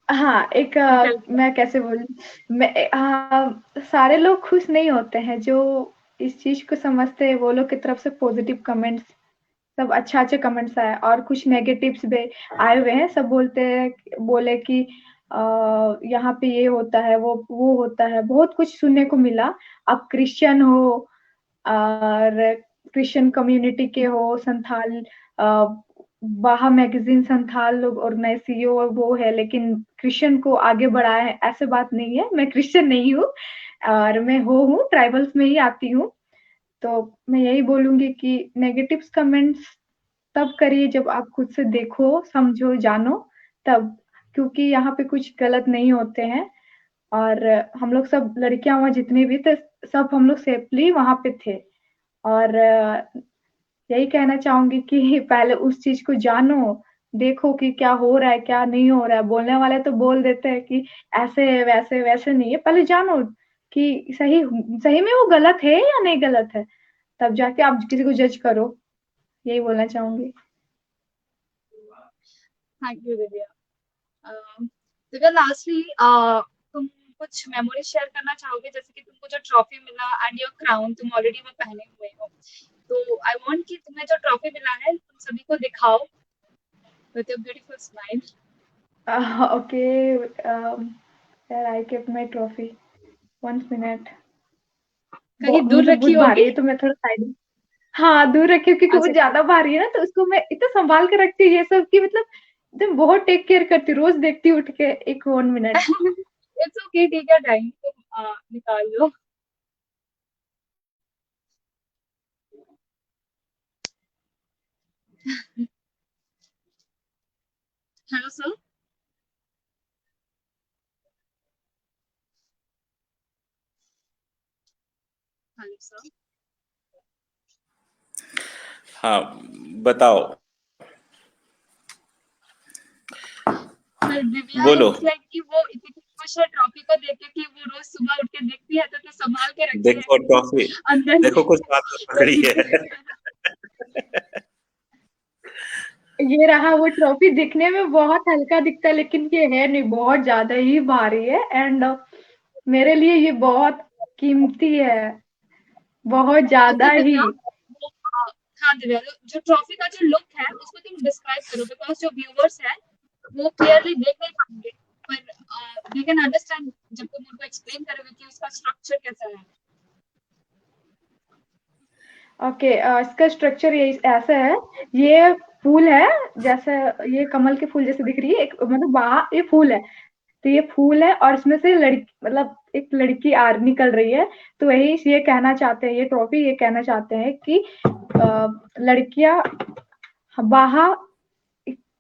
हाँ, एक मैं कैसे बोलूं, मैं सारे लोग खुश नहीं होते हैं, जो इस चीज को समझते हैं वो लोग की तरफ से पॉजिटिव कमेंट्स, सब अच्छे कमेंट्स आए, और कुछ नेगेटिव्स भी आए हुए हैं। सब बोले कि यहाँ पे ये होता है, वो होता है, बहुत कुछ सुनने को मिला। आप क्रिश्चियन हो और क्रिश्चियन कम्युनिटी के हो, संथाल बाहा मैगजीन संथाल लोग ऑर्गेनाइज सीईओ वो है, लेकिन क्रिश्चियन को आगे बढ़ाया है, ऐसे बात नहीं है। मैं क्रिश्चियन नहीं हूँ और मैं हूँ ट्राइबल्स में ही आती हूँ। तो मैं यही बोलूंगी कि नेगेटिव कमेंट्स तब करिए जब आप खुद से देखो, समझो, जानो, तब, क्योंकि यहाँ पे कुछ गलत नहीं होते हैं। और हम लोग सब लड़कियां वहाँ जितनी भी थे, सब हम लोग सेफली वहां पे थे। और यही कहना चाहूंगी कि पहले उस चीज को जानो, देखो कि क्या हो रहा है क्या नहीं हो रहा है। बोलने वाले तो बोल देते हैं कि ऐसे है वैसे वैसे नहीं है, पहले जानो कि सही सही में वो गलत है या नहीं गलत है, तब जाके आप किसी को जज करो। यही बोलना चाहूंगी। Thank you Divya. Divya, lastly तुम कुछ मेमोरी शेयर करना चाहोगे? जैसे कि तुमको जो ट्रॉफी मिला एंड योर क्राउन, तुम ऑलरेडी वो पहने हुए हो, तो आई वांट कि तुम्हें जो ट्रॉफी मिला है तुम सभी को दिखाओ with your beautiful smile. Okay, where I kept my trophy. 1 minute. कहीं दूर मतलब रखी बहुत भारी होगी? है तो मैं थोड़ा साइड, हाँ दूर रखी हूँ, क्योंकि वो अच्छा। ज्यादा भारी है ना, तो उसको मैं इतना संभाल के रखती हूँ ये सब की, मतलब एकदम बहुत टेक केयर करती हूँ, रोज देखती हूँ उठ के। एक 1 minute. It's okay, take your time, तुम निकाल लो। Hello sir. Hello sir. हाँ, बताओ, सर, दिव्या बोलो। लुक्स लाइक कि वो इतनी खुश है ट्रॉफी को देख के कि वो रोज सुबह उठ के देखती है तो संभाल के रखती देखो है ट्रॉफी, अंदर देखो से। कुछ बात तो तो पकड़ी है। ये रहा वो ट्रॉफी, दिखने में बहुत हल्का दिखता है लेकिन ये है नहीं, बहुत ज्यादा ही भारी है। एंड मेरे लिए ये बहुत कीमती है, बहुत ज्यादा ओके ही। दिव्या, वो हाँ दिव्या, जो ट्रॉफी का जो लुक है उसको तुम डिस्क्राइब करो, बिकॉज जो व्यूअर्स है वो क्लियरली देख नहीं पाएंगे, पर दे कैन अंडरस्टैंड जब तुम उनको एक्सप्लेन करोगे कि उसका स्ट्रक्चर कैसा है। ओके, इसका स्ट्रक्चर ये ऐसा है। ये फूल है, जैसे ये कमल के फूल जैसे दिख रही है, एक मतलब ये फूल है। तो ये फूल है और इसमें से लड़की, मतलब एक लड़की निकल रही है। तो यही ये कहना चाहते हैं, ये ट्रॉफी ये कहना चाहते हैं कि लड़कियां बाहा,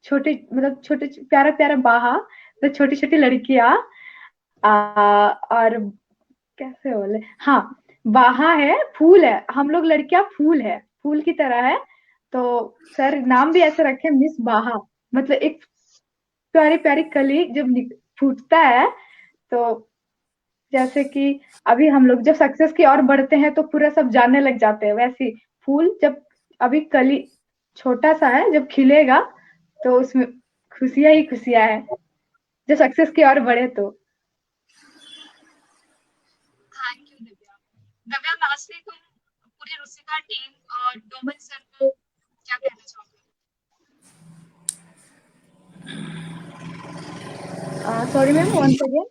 छोटे मतलब छोटे प्यारा प्यारा बाहा, तो छोटी छोटी लड़कियां, और कैसे बोले, हाँ, बाहा है, फूल है, हम लोग लड़कियां फूल है, फूल की तरह है। तो सर नाम भी ऐसे रखे, मिस बाहा, मतलब एक प्यारी प्यारी कली जब फूटता है, तो जैसे कि अभी हम लोग जब सक्सेस की ओर बढ़ते हैं तो पूरा सब जानने लग जाते हैं, वैसे ही फूल जब अभी कली छोटा सा है, जब खिलेगा तो उसमें खुशियां ही खुशियां है, जब सक्सेस की ओर बढ़े तो। Thank you Divya. Divya, lastly तुम पूरी रुचिका टीम और डोमन सर को क्या कहना चाहोगे? Sorry ma'am, once again.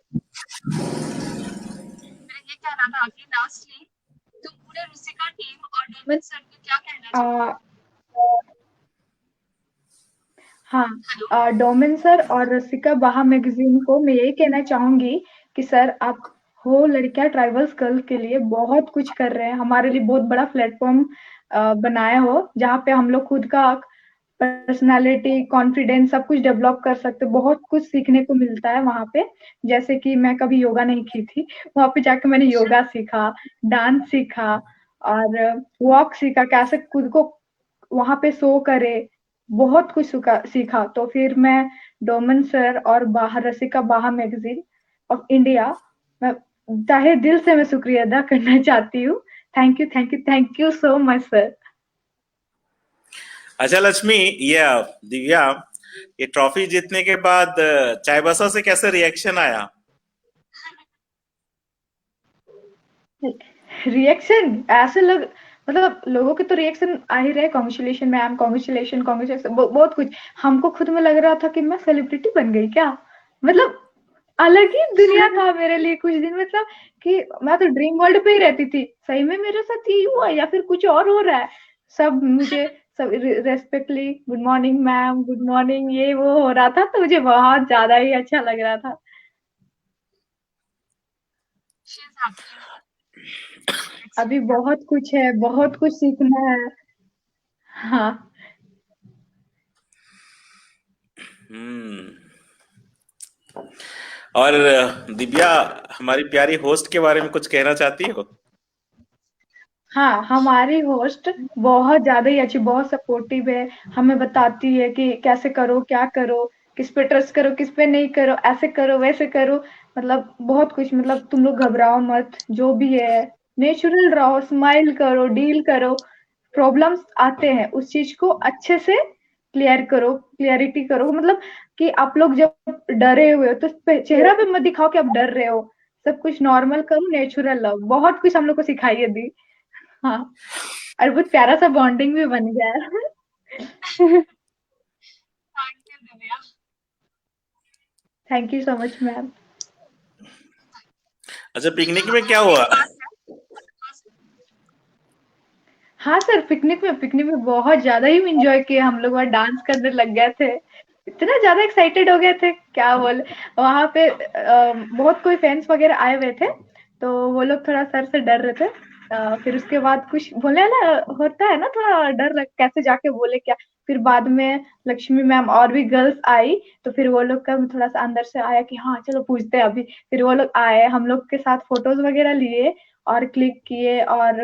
मेरा ये कहना था कि लास्टली तुम पूरे रुचिका टीम और डोमन सर को क्या कहना चाहोगे? हेलो। हाँ, डोमेन सर और रसिका बाहा मैगजीन को मैं यही कहना चाहूंगी कि सर आप हो लड़कियां ट्राइबल्स गर्ल के लिए बहुत कुछ कर रहे हैं, हमारे लिए बहुत बड़ा प्लेटफॉर्म बनाए हो, जहाँ पे हम लोग खुद का पर्सनालिटी, कॉन्फिडेंस सब कुछ डेवलप कर सकते, बहुत कुछ सीखने को मिलता है वहाँ पे। जैसे कि मैं कभी योगा नहीं की थी, वहाँ पे जाके मैंने योगा सीखा, डांस सीखा, और वॉक सीखा, कैसे खुद को वहां पे शो करे, बहुत कुछ सीखा। तो फिर मैं डोमन सर और बाहर रसिका बाहा मैगजीन ऑफ इंडिया, मैं तहे दिल से मैं शुक्रिया अदा करना चाहती हूँ। Thank you, thank you, thank you so much sir. अच्छा लक्ष्मी, ये दिव्या, ये ट्रॉफी जीतने के बाद चाय बसा से कैसे रिएक्शन आया? रिएक्शन ऐसे लोग, मतलब लोगों के तो रिएक्शन आ ही रहे, कॉन्ग्रेचुलेशन मैम, कॉन्ग्रेचुलेशन, कॉन्ग्रेचुलेशन, बहुत कुछ। हमको खुद में लग रहा था कि मैं सेलिब्रिटी बन गई क्या, मतलब अलग ही दुनिया था मेरे लिए कुछ दिन, मतलब कि मैं तो ड्रीम वर्ल्ड पे ही रहती थी। सही में मेरे साथ ये हुआ या फिर कुछ और हो रहा है? सब मुझे सब respectively good morning ma'am, good morning, ये वो हो रहा था, तो मुझे बहुत ज्यादा ही अच्छा लग रहा था। अभी बहुत कुछ है, बहुत कुछ सीखना है। हाँ हम्म। और दिव्या, हमारी प्यारी होस्ट के बारे में कुछ कहना चाहती हो? हाँ, हमारी होस्ट बहुत ज्यादा ही अच्छी, बहुत सपोर्टिव है, हमें बताती है कि कैसे करो, क्या करो, किस पे ट्रस्ट करो, किस पे नहीं करो, ऐसे करो, वैसे करो, मतलब बहुत कुछ। मतलब तुम लोग घबराओ मत, जो भी है नेचुरल रहो, स्माइल करो, डील करो, प्रॉब्लम्स आते हैं उस चीज को अच्छे से क्लियर करो, क्लियरिटी करो, मतलब कि आप लोग जब डरे हुए हो तो चेहरा पे मत दिखाओ कि आप डर रहे हो, सब कुछ नॉर्मल करो, नेचुरल रहो। बहुत कुछ हम लोग को सिखाई है दी। हाँ, और बहुत प्यारा सा बॉन्डिंग भी बन गया है। Thank you Divya. Thank you so much ma'am. अच्छा, पिकनिक में क्या एक हुआ? बात है, हाँ सर। हाँ सर, पिकनिक में बहुत ज्यादा ही एंजॉय किए हम लोग, वहाँ डांस करने लग गए थे, इतना ज्यादा एक्साइटेड हो गए थे क्या बोले। वहां पे बहुत कोई फ्रेंड्स वगैरह आए हुए थे, तो वो लोग थोड़ा सर से डर रहे थे। फिर उसके बाद कुछ बोले ना, होता है ना थोड़ा डर कैसे जाके बोले क्या। फिर बाद में लक्ष्मी मैम और भी गर्ल्स आई, तो फिर वो लोग का थोड़ा सा अंदर से आया कि हाँ चलो पूछते हैं अभी। फिर वो लोग आए, हम लोग के साथ फोटोज वगैरह लिए और क्लिक किए, और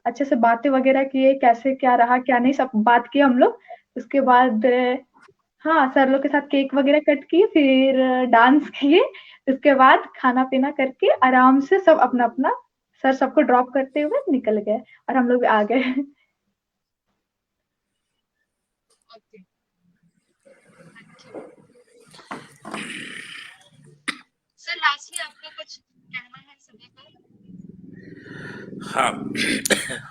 अच्छे से बातें वगैरह किए, कैसे क्या रहा क्या नहीं, सब बात किए हम लोग। उसके बाद हाँ, सर लोग के साथ केक वगैरह कट किए, फिर डांस किए। उसके बाद खाना पीना करके आराम से सब अपना अपना, सर सबको ड्रॉप करते हुए निकल गए और हम लोग भी आ गए। Okay, thank you sir. Lastly आपको कुछ कहना है सभी को? हाँ।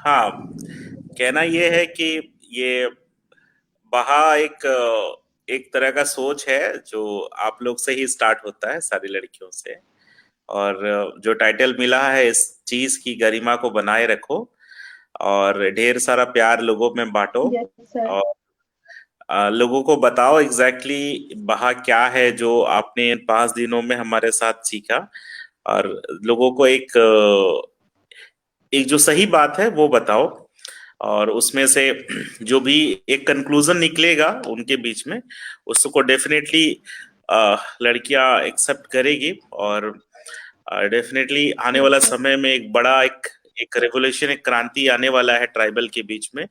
हाँ, कहना ये है कि ये बहा एक तरह का सोच है जो आप लोग से ही स्टार्ट होता है, सारी लड़कियों से। और जो टाइटल मिला है, इस चीज की गरिमा को बनाए रखो और ढेर सारा प्यार लोगों में बांटो। Yes sir. और लोगों को बताओ एग्जैक्टली बहा क्या है जो आपने इन 5 दिनों में हमारे साथ सीखा। और लोगों को एक जो सही बात है वो बताओ। और उसमें से जो भी एक कंक्लूजन निकलेगा उनके बीच में, उसको डेफिनेटली लड़कियां एक्सेप्ट करेगी। और डेफिनेटली आने यस वाला सर। समय में एक बड़ा एक रेवोल्यूशन, एक क्रांति आने वाला है ट्राइबल के बीच में।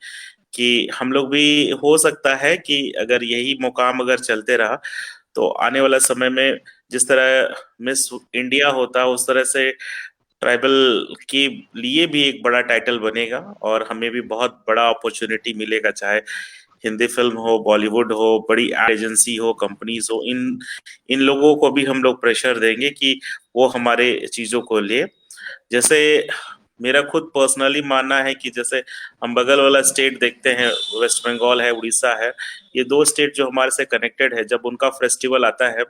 कि हम लोग भी, हो सकता है कि अगर यही मुकाम अगर चलते रहा तो आने वाला समय में जिस तरह मिस इंडिया होता है उस तरह से ट्राइबल के लिए भी एक बड़ा टाइटल बनेगा। और हमें भी बहुत बड़ा अपॉर्चुनिटी मिलेगा, चाहे हिंदी फिल्म हो, बॉलीवुड हो, बड़ी एड एजेंसी हो, कंपनीज हो, इन इन लोगों को भी हम लोग प्रेशर देंगे कि वो हमारे चीजों को ले। जैसे मेरा खुद पर्सनली मानना है कि जैसे हम बगल वाला स्टेट देखते हैं, वेस्ट बंगाल है, उड़ीसा है, ये दो स्टेट जो हमारे से कनेक्टेड है, जब उनका फेस्टिवल आता है,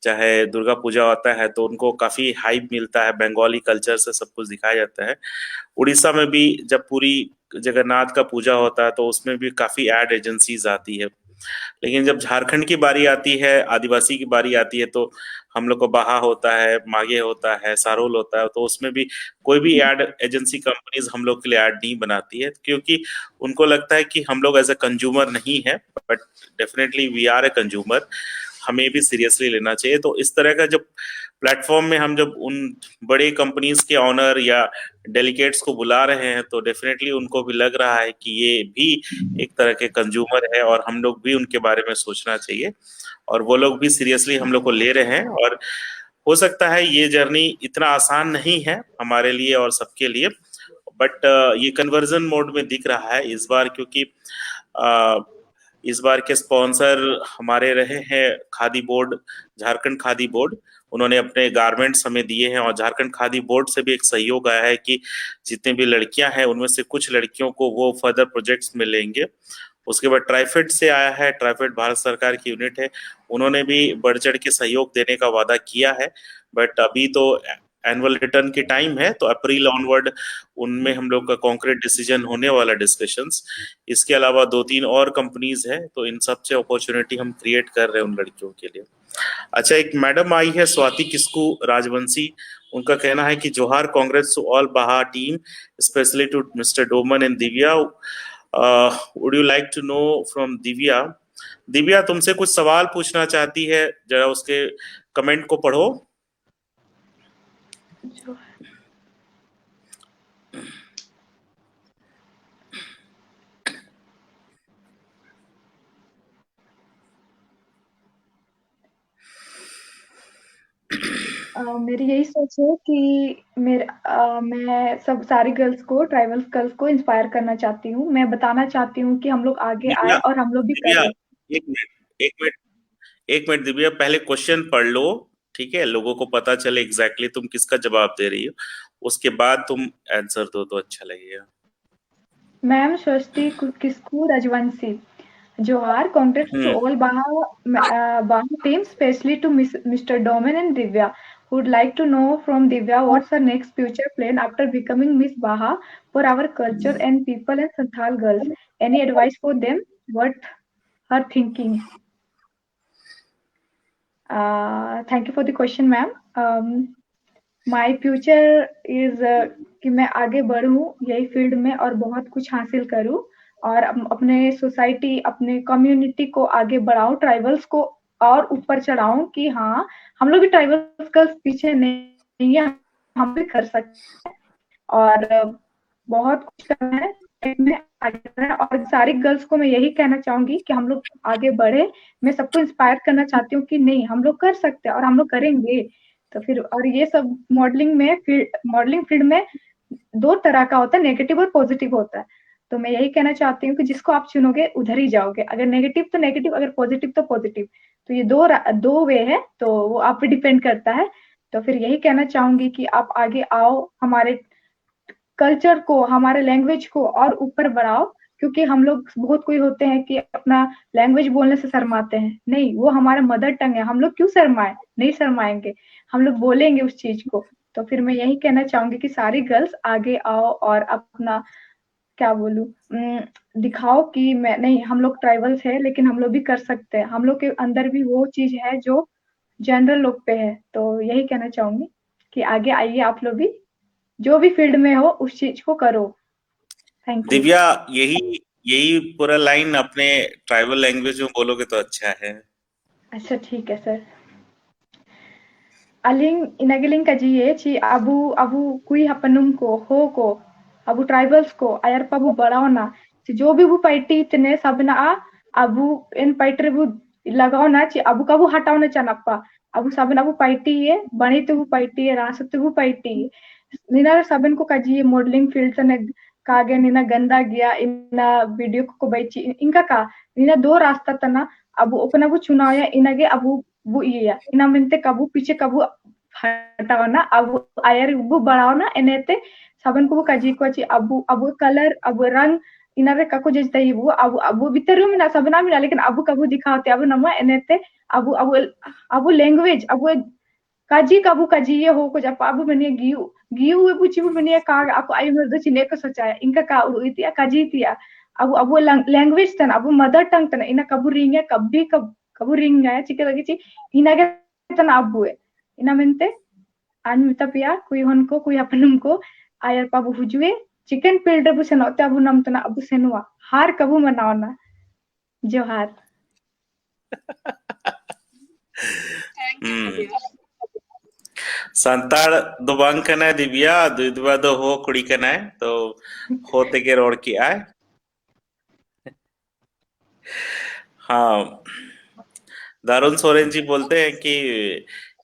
चाहे दुर्गा पूजा होता है, तो उनको काफी हाइप मिलता है, बंगाली कल्चर से सब कुछ दिखाया जाता है। उड़ीसा में भी जब पूरी जगन्नाथ का पूजा होता है तो उसमें भी काफी एड एजेंसीज आती है। लेकिन जब झारखंड की बारी आती है, आदिवासी की बारी आती है, तो हम लोग को बाहा होता है, मागे होता है, सारोल होता है, तो उसमें भी कोई भी एड एजेंसी कंपनीज हम लोग के लिए एड नहीं बनाती है, क्योंकि उनको लगता है कि हम लोग एज ए कंज्यूमर नहीं है। But definitely we are a consumer, हमें भी सीरियसली लेना चाहिए। तो इस तरह का जब प्लेटफॉर्म में हम जब उन बड़े कंपनीज के ऑनर या डेलीगेट्स को बुला रहे हैं तो डेफिनेटली उनको भी लग रहा है कि ये भी एक तरह के कंज्यूमर है और हम लोग भी उनके बारे में सोचना चाहिए, और वो लोग भी सीरियसली हम लोग को ले रहे हैं। और हो सकता है ये जर्नी इतना आसान नहीं है हमारे लिए और सबके लिए, बट ये कन्वर्जन मोड में दिख रहा है इस बार, क्योंकि इस बार के स्पॉन्सर हमारे रहे हैं खादी बोर्ड, झारखंड खादी बोर्ड। उन्होंने अपने गारमेंट्स हमें दिए हैं और झारखंड खादी बोर्ड से भी एक सहयोग आया है कि जितने भी लड़कियां हैं उनमें से कुछ लड़कियों को वो फर्दर प्रोजेक्ट्स में लेंगे। उसके बाद ट्राइफेड से आया है, ट्राइफेड भारत सरकार की यूनिट है, उन्होंने भी बढ़ चढ़ के सहयोग देने का वादा किया है। बट अभी तो एनुअल रिटर्न की टाइम है, तो अप्रैल ऑनवर्ड उनमें हम लोग का कॉन्क्रीट डिसीजन होने वाला डिस्कशंस। इसके अलावा 2-3 और कंपनीज हैं, तो इन सब से अपॉर्चुनिटी हम क्रिएट कर रहे हैं उन लड़कियों के लिए। अच्छा, एक मैडम आई है स्वाति किस्कू राजवंशी, उनका कहना है कि Johar congrats to all Baha team, specially to mister Doman and Divya. Would you like to know from Divya? Divya तुमसे कुछ सवाल पूछना चाहती है, जरा उसके कमेंट को पढ़ो। मेरी यही सोच है कि मैं सब सारी गर्ल्स को, ट्राइबल गर्ल्स को इंस्पायर करना चाहती हूँ। मैं बताना चाहती हूँ कि हम लोग आगे आए दिव्या, और हम लोग भी दिव्या करें। एक मिनट एक मिनट एक मिनट दिव्या, पहले क्वेश्चन पढ़ लो, ठीक है, लोगों को पता चले एग्जैक्टली तुम किसका जवाब दे रही हो, उसके बाद तुम आंसर दो तो अच्छा लगेगा। मैम स्वस्ति किस्कू राजवंशी, जोहार, congrats to all Baha team, especially to Mr. Domen and Divya. Would like to know from Divya what's her next future plan after becoming Miss Baha for our culture and people and Santhal girls. Any advice for them? What her thinking? Thank you for the question, ma'am. My future is कि मैं आगे बढ़ूं यही फील्ड में और बहुत कुछ हासिल करूं और अपने सोसाइटी, अपने कम्युनिटी को आगे बढ़ाऊं, ट्राइबल्स को और ऊपर चढ़ाऊं कि हाँ हम लोग भी ट्राइबल्स का पीछे नहीं है, हम भी कर सकते हैं और बहुत कुछ करना है में आगे बढ़ना है। और सारी गर्ल्स को मैं यही कहना चाहूंगी कि हम लोग आगे बढ़े। मैं सबको इंस्पायर करना चाहती हूँ कि नहीं हम लोग कर सकते हैं और हम लोग करेंगे। तो फिर और ये सब मॉडलिंग फील्ड में 2 तरह का होता है, नेगेटिव और पॉजिटिव होता है। तो मैं यही कहना चाहती हूँ कि जिसको आप चुनोगे उधर ही जाओगे, अगर नेगेटिव तो नेगेटिव, अगर पॉजिटिव तो पॉजिटिव। तो ये दो वे है, तो वो आप पे डिपेंड करता है। तो फिर यही कहना चाहूंगी कि आप आगे आओ, हमारे कल्चर को, हमारे लैंग्वेज को और ऊपर बढ़ाओ, क्योंकि हम लोग बहुत कोई होते हैं कि अपना लैंग्वेज बोलने से शर्माते हैं। नहीं, वो हमारा मदर टंग है, हम लोग क्यों शर्माए, नहीं शर्माएंगे, हम लोग बोलेंगे उस चीज को। तो फिर मैं यही कहना चाहूंगी कि सारी गर्ल्स आगे आओ और अपना क्या बोलूं, दिखाओ कि मैं नहीं, हम लोग ट्राइबल्स है लेकिन हम लोग भी कर सकते हैं, हम लोग के अंदर भी वो चीज है जो जनरल लोग पे है। तो यही कहना चाहूंगी कि आगे आइए, आप लोग भी जो भी फील्ड में हो उस चीज को करो। Thank you. दिव्या, यही यही पूरा लाइन अपने ट्राइबल लैंग्वेज में बोलोगे तो अच्छा है। अच्छा ठीक है sir. Aling inagaling kajiye chi abu kui hapanum ko ho ko abu tribals ko ayar pabu baraona si जो भी वो पार्टी इतने सब ना अबू इन पार्टी वो लगाओ ना ची अबू का वो हटाओ ना चनप्पा अबू सब ना वो पार्टी है बनी तो वो पार्टी है रासत वो पार्टी है निना सबन को काजी मॉडलिंग फील्ड से ने कागे निना गंदा गया इना वीडियो को बैची इनका का निना 2 रास्ता तना अबू ओपन अबू चुनाव या इनागे अबू वो iya ina mente kabu piche kabu hataw na abu ayar bu baraw na enete saban ko kaji ko chi abu color abu rang inare kako jejta ibu abu biteru mina sabna mina lekin abu kabu dikhawte abu nama enete abu language abu kaji ye ho ko japa abu mene giu we puchi bu mene ka aku ayu merdo chine ko sochaya inka ka uruitia kaji tia abu language tan abu mother tongue tan ina kabu ringa kabu ringa chike lagi chi inage tan abu ina mente an mitapia kui hon ko kui apanum ko ayar pabu hujue chicken pilder bu senote abu nam tan abu senua har kabu manaona johar। Thank you, Divya. संताड़ दो बंग कना दिव्या दुदवा दो हो कुड़ी कना तो होते के रोड की आए। हाँ, दारुण सोरेन जी बोलते हैं कि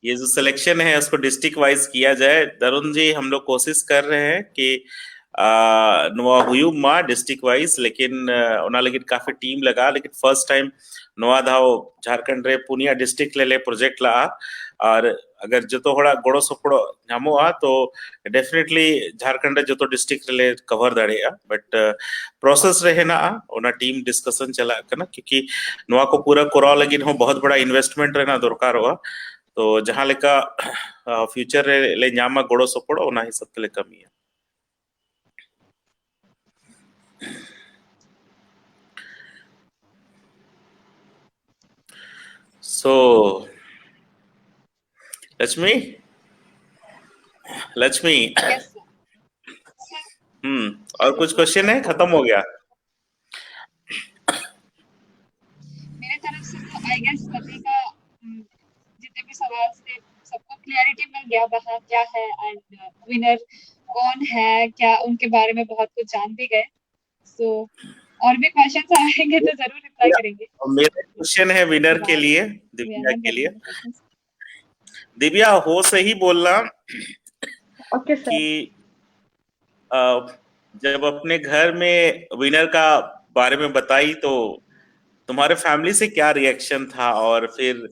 ये जो सिलेक्शन है उसको डिस्ट्रिक्ट वाइज किया जाए। दारुण जी, हम लोग कोशिश कर रहे हैं कि नोआ हुयूम मा डिस्ट्रिक्ट वाइज, लेकिन ओना लगिन काफी टीम लगा, लेकिन फर्स्ट टाइम नोआ धाव झारखंड रे पुनिया डिस्ट्रिक्ट ले प्रोजेक्ट ला। और अगर जो होड़ा गोड़ो सपोड़ो नामोआ तो डेफिनेटली झारखंड जो डिस्ट्रिक्ट ले कवर दाड़ेगा। बट प्रोसेस रहे ना ओना टीम डिस्कशन चला करना, क्योंकि नोआ को पूरा कराव लगिन हो बहुत बड़ा इन्वेस्टमेंट रहना दरकार हुआ। तो जहां लेका फ्यूचर ले न्यामा गोड़ो सपोड़ो ओना हिसाब के ले कमी है। सो लक्ष्मी लक्ष्मी Yes, sir. और कुछ क्वेश्चन है? खत्म हो गया? मेरे तरफ से तो आई गेस सभी का जितने भी सवाल थे सबको क्लियरिटी मिल गया वहाँ क्या है एंड विनर कौन है क्या उनके बारे में बहुत कुछ जान भी गए। सो और भी क्वेश्चंस आएंगे तो जरूर रिप्लाई करेंगे। मेरा क्वेश्चन है विनर के लिए, दिव्या के लिए। दिव्या, हो सही बोलना ओके सर। कि जब अपने घर में विनर का बारे में बताई तो तुम्हारे फैमिली से क्या रिएक्शन था? और फिर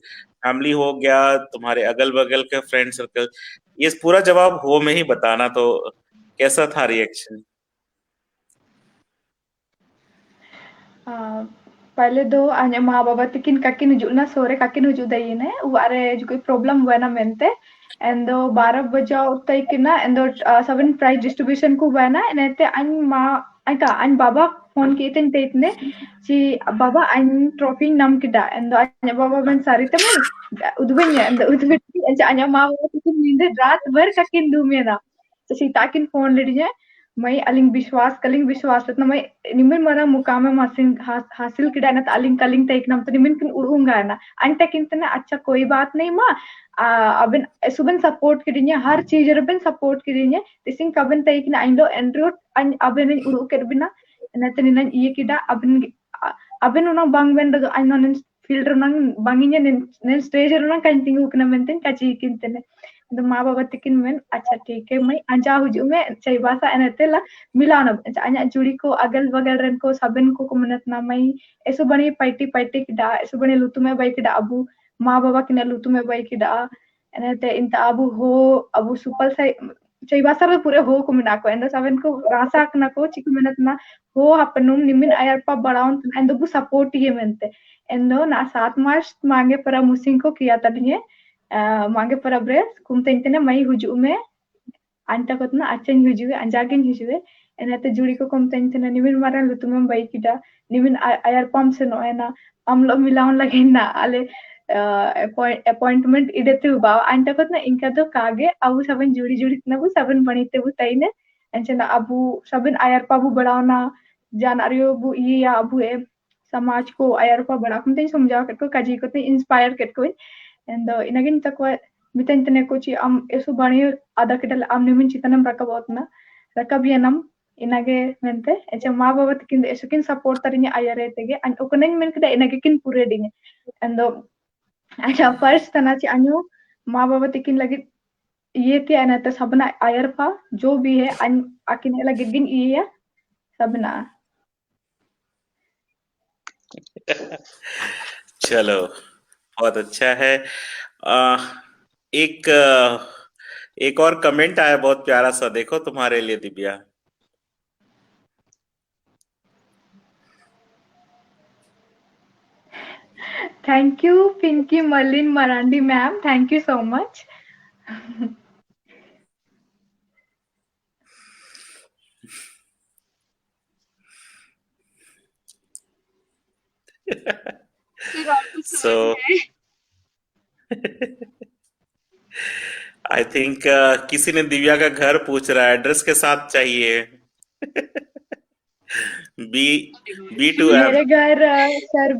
फैमिली हो गया, तुम्हारे अगल बगल के फ्रेंड सर्कल, ये पूरा जवाब हो में ही बताना। तो कैसा था रिएक्शन? पहले दो आने माँ बाबा तकिन काकिन हुजुना सोरे काकिन हुजु दईने वारे जो कोई प्रॉब्लम हुआ ना मेनते एंदो 12 बजा उतई किना एंदो 7 प्राइज डिस्ट्रीब्यूशन को हुआ ना नेते अन माँ अनका अन बाबा फोन की इतने तेतने ची बाबा अन ट्रॉफी नाम किदा एंदो अन बाबा बन सारी तमन उदबenya एंदो उदबeti एंचा अन माँ बाबा तकिन नींदे रात भर काकिन दुमेना तो सी ताकिन फोन लेडिया मैं अलिंग विश्वास रत्न मैं निमिन मरा मुकाम हासिल किड़ा ना अलिंग कलिंग तक नम तो निमिन किन उड़ूंगा ना अंटे किंतने अच्छा कोई बात नहीं माँ अबन सुबन सपोर्ट किड़िया हर चीज रबन सपोर्ट किड़िया तिसिंग कबन तक ना आइंदो एंड्रोड अबन उड़ू कर बिना नतनी नन ये किड़ा अबन अबन उना बांग बेन दो आइनो नन फील्ड रनंग बांगिnya नन स्टेज रनंग कंटिन्यू कना मेंटेन काची किंतने तो माँ बाबा तकिन में अच्छा ठीक है मैं अंजा हुजू में चई बासा एनते ला मिलाना अኛ जुड़ी को अगल बगल रन को सबन को मनत ना मैं ऐसो बनी पाइटी किडा ऐसो बनी लुतु में बाई किडा अबू माँ बाबा किना लुतु में बाई किडा एनते इंता अबू हो अबू सुपल से चई बासा रे पूरे हो को मिना को एंदो सबन को रासा कना को चिक मनत ना हो हपनुम निमिन आयर पा बड़ाउन एंदो बु सपोर्ट ये मेनते एंदो ना 7 मार्च मांगे परा मुसिंग को किया तदिए मांगे पर ब्रेस कुमते इंतने मई हुजू में अंटा कोतना अच्छन हुजू अंजागिन हुजू एनाते जुड़ी को कुमते इंतने निमिन मारा लुतुम बाई किडा निमिन आयर पम से नोएना अमलो मिलाउन लगेना आले अपॉइंटमेंट इडेते बा अंटा कोतना इनका तो कागे अबू सबन जुड़ी तनबू सबन बणीते बु तईने अंचना अबू सबन आयर पाबू बढ़ावना जान अरियो बु ये या अबू ए समाज को आयर पा बढ़ा कुमते समझाव कटको काजी कोते इंस्पायर कटको एंड इनगिन तक मितन तने कोची am एसु बणी आदा किटल am निमिन चितनम रकबोतना रकबियनम इनागे मेंते एचे मा बाबा तकिन एसुकिन support तरिnya ayare tege an ukunen men kida inage kin pure dinge and अच्छा फर्स्ट तना ची अन्यो मा बाबा तकिन लगी ये ती ana त सबना आयर पा जो भी है अन आकिन लगी गिन ये या सबना। चलो, बहुत अच्छा है। एक और कमेंट आया बहुत प्यारा सा, देखो तुम्हारे लिए Divya. Thank you Pinky Merlin Marandi ma'am, thank you so much. So I think किसी ने दिव्या का घर पूछ रहा है, एड्रेस के साथ चाहिए। B to M. मेरे घर सर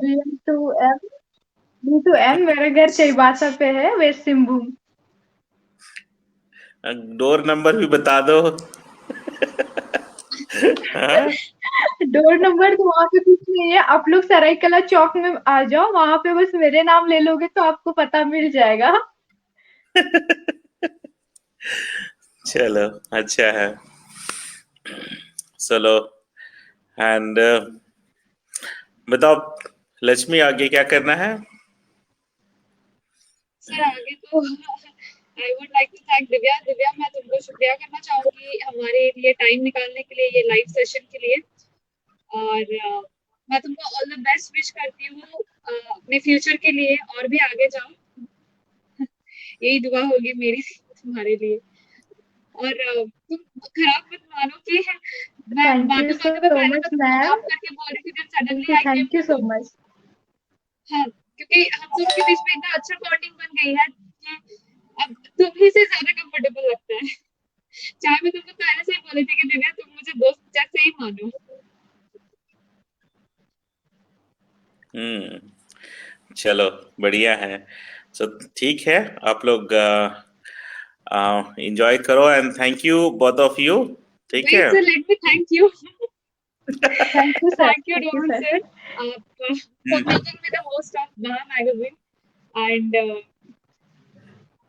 बी टू एम मेरा घर चाईबासा पे है, वेस्ट सिंहभूम। डोर नंबर भी बता दो। हाँ? डोर नंबर तो वहां पे कुछ नहीं है, आप लोग सरायकला चौक में आ जाओ, वहां पे बस मेरे नाम ले लोगे तो आपको पता मिल जाएगा। चलो, अच्छा है। चलो, एंड बताओ लक्ष्मी, आगे क्या करना है? सर आगे तो I would like to thank Divya. Divya, मैं तुमको शुक्रिया करना चाहूंगी हमारे लिए टाइम निकालने के लिए, ये लाइव सेशन के लिए। और मैं तुमको ऑल द बेस्ट विश करती हूँ अपने फ्यूचर के लिए, और भी आगे जाओ, यही दुआ होगी मेरी तुम्हारे लिए। और तुम खराब मत मानो कि मैं थैंक यू बातें सो बातें में पहले मच तो तुमको मैम। आप करके बोल रही थी, then suddenly okay, I came thank you to so तुम। मच। हाँ, क्योंकि हम दोनों के बीच में इतना अच्छा बॉन्डिंग बन गई है कि अब तुम ही से ज्यादा कंफर्टेबल लगता है। चाहे मैं तुमको पहले से ही बोली थी कि दिव्या तुम मुझे दोस्त जैसे ही मानो। चलो, बढ़िया है। सो ठीक है, आप लोग एंजॉय करो, and thank you both of you. ठीक है। Wait sir, let me thank you. Thank you sir, thank you thank you Doman sir. Sir for making me the host of Baha magazine, and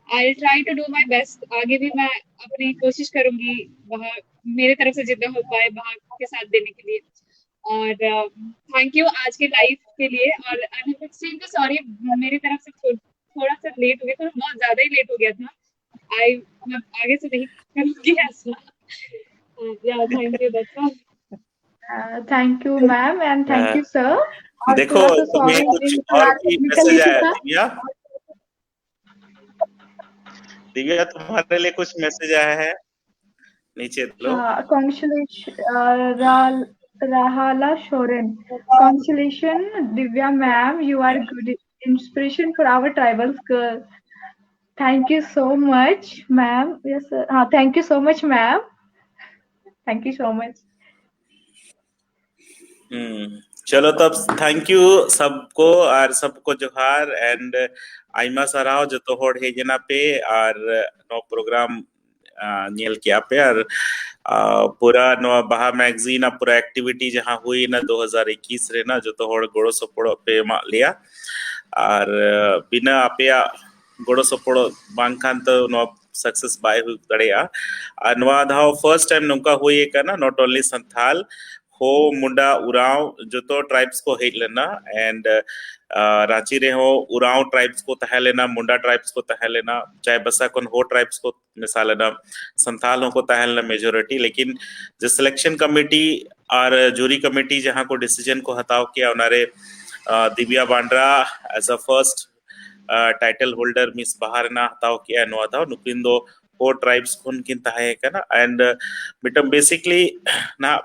I'll try to do my best। आगे भी मैं अपनी कोशिश करूंगी वहाँ मेरे तरफ से जितना हो पाए वहाँ के साथ देने के लिए। और थैंक यू आज के लाइव के लिए। और आई एम एक्सट्रीमली सॉरी, मेरी तरफ से थोड़ा सा लेट हो गया, थोड़ा बहुत ज्यादा ही लेट हो गया था। मैं आगे से नहीं करूंगी ऐसा। या thank you, that's all. Thank you ma'am and thank a, you sir. और देखो, थोड़ा सा तुम्हें सॉरी, कुछ थोड़ा और भी टेक्निकल मैसेज इशू आया है था। दिव्या। दिव्या, तुम्हारे लिए कुछ मैसेज आया है, नीचे लो। हाँ, congratulation Rahala Soren, congratulation Divya ma'am, you are good inspiration for our tribal girl. Thank you so much ma'am. Yes sir, हाँ thank you so much ma'am, thank you so much. चलो तब, थैंक यू सबको, और सबको जोहार, एंड आइमा साराव जो तो होड़ हेजना पे और नो प्रोग्राम ᱧᱮᱞ किया पे। और पूरा नो बाहा मैगजीन पूरा एक्टिविटी जहां हुई ना 2021 रे ना जो तो होड़ गोड़ो सपोड़ो पे मा लिया। और बिना आपया गोड़ो सपोड़ो बांखान तो नो सक्सेस बाय हुई दड़ेया। और नवा धाव फर्स्ट टाइम नोका हुई ना, नॉट ओनली संथाल हो मुंडा उराव जो तो ट्राइब्स को हेज लेना, एंड रांची रे हो उराव ट्राइब्स को तह लेना, मुंडा ट्राइब्स को तह लेना, चाहे बसा कौन हो ट्राइब्स को मिसाल लेना, संथालों को तह लेना मेजोरिटी। लेकिन जो सिलेक्शन कमेटी और जूरी कमेटी जहां को डिसीजन को हताव किया उनारे Divya Bandra as a first title holder miss बाहर ना हताव किया नुआ था नुकिन दो हो ट्राइब्स खुन किन तहे कना। एंड मिटम बेसिकली ना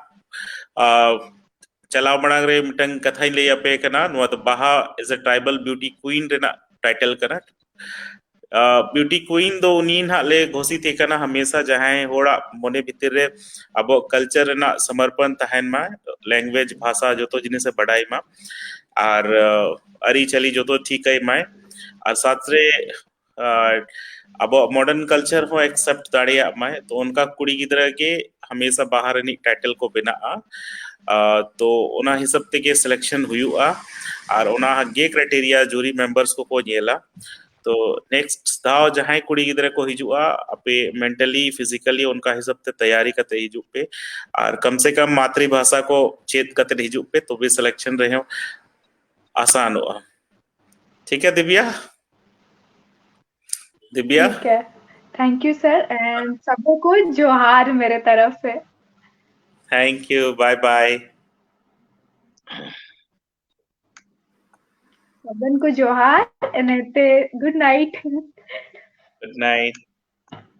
चलाव मड़ांग रे मिटंग कथाई ले पे कना नुआ तो Baha is a tribal beauty queen रेना टाइटल कना। ब्यूटी क्वीन दो उनीन हाले घोषित कना हमेशा जहां होड़ा मोने भीतर रे अब कल्चर रेना समर्पण तहन मा, लैंग्वेज भाषा जो तो जिने से बढ़ाई मा, और अरी चली जो तो ठीक है माय, और साथ रे अब मॉडर्न कल्चर हो एक्सेप्ट दाड़िया माय, तो उनका कुड़ी गिदरा के हमेशा बाहर नी टाइटल को बिना तो ओना हिसाब ते सिलेक्शन हुआ। और ओना गे क्राइटेरिया जूरी मेंबर्स को नेला। तो नेक्स्ट दाव जहां कुड़ी गिदरा को हिजुआ अपे मेंटली फिजिकली उनका हिसाब ते तैयारी करते हिजु पे, और कम से कम मातृभाषा को चेत करते हिजु पे, तो भी सिलेक्शन रहे आसान हुआ। ठीक है दिव्या। दिव्या, ठीक है, थैंक यू सर एंड सबको जोहार मेरे तरफ से। Thank you, bye bye. सबन को Johar and good night. Good night.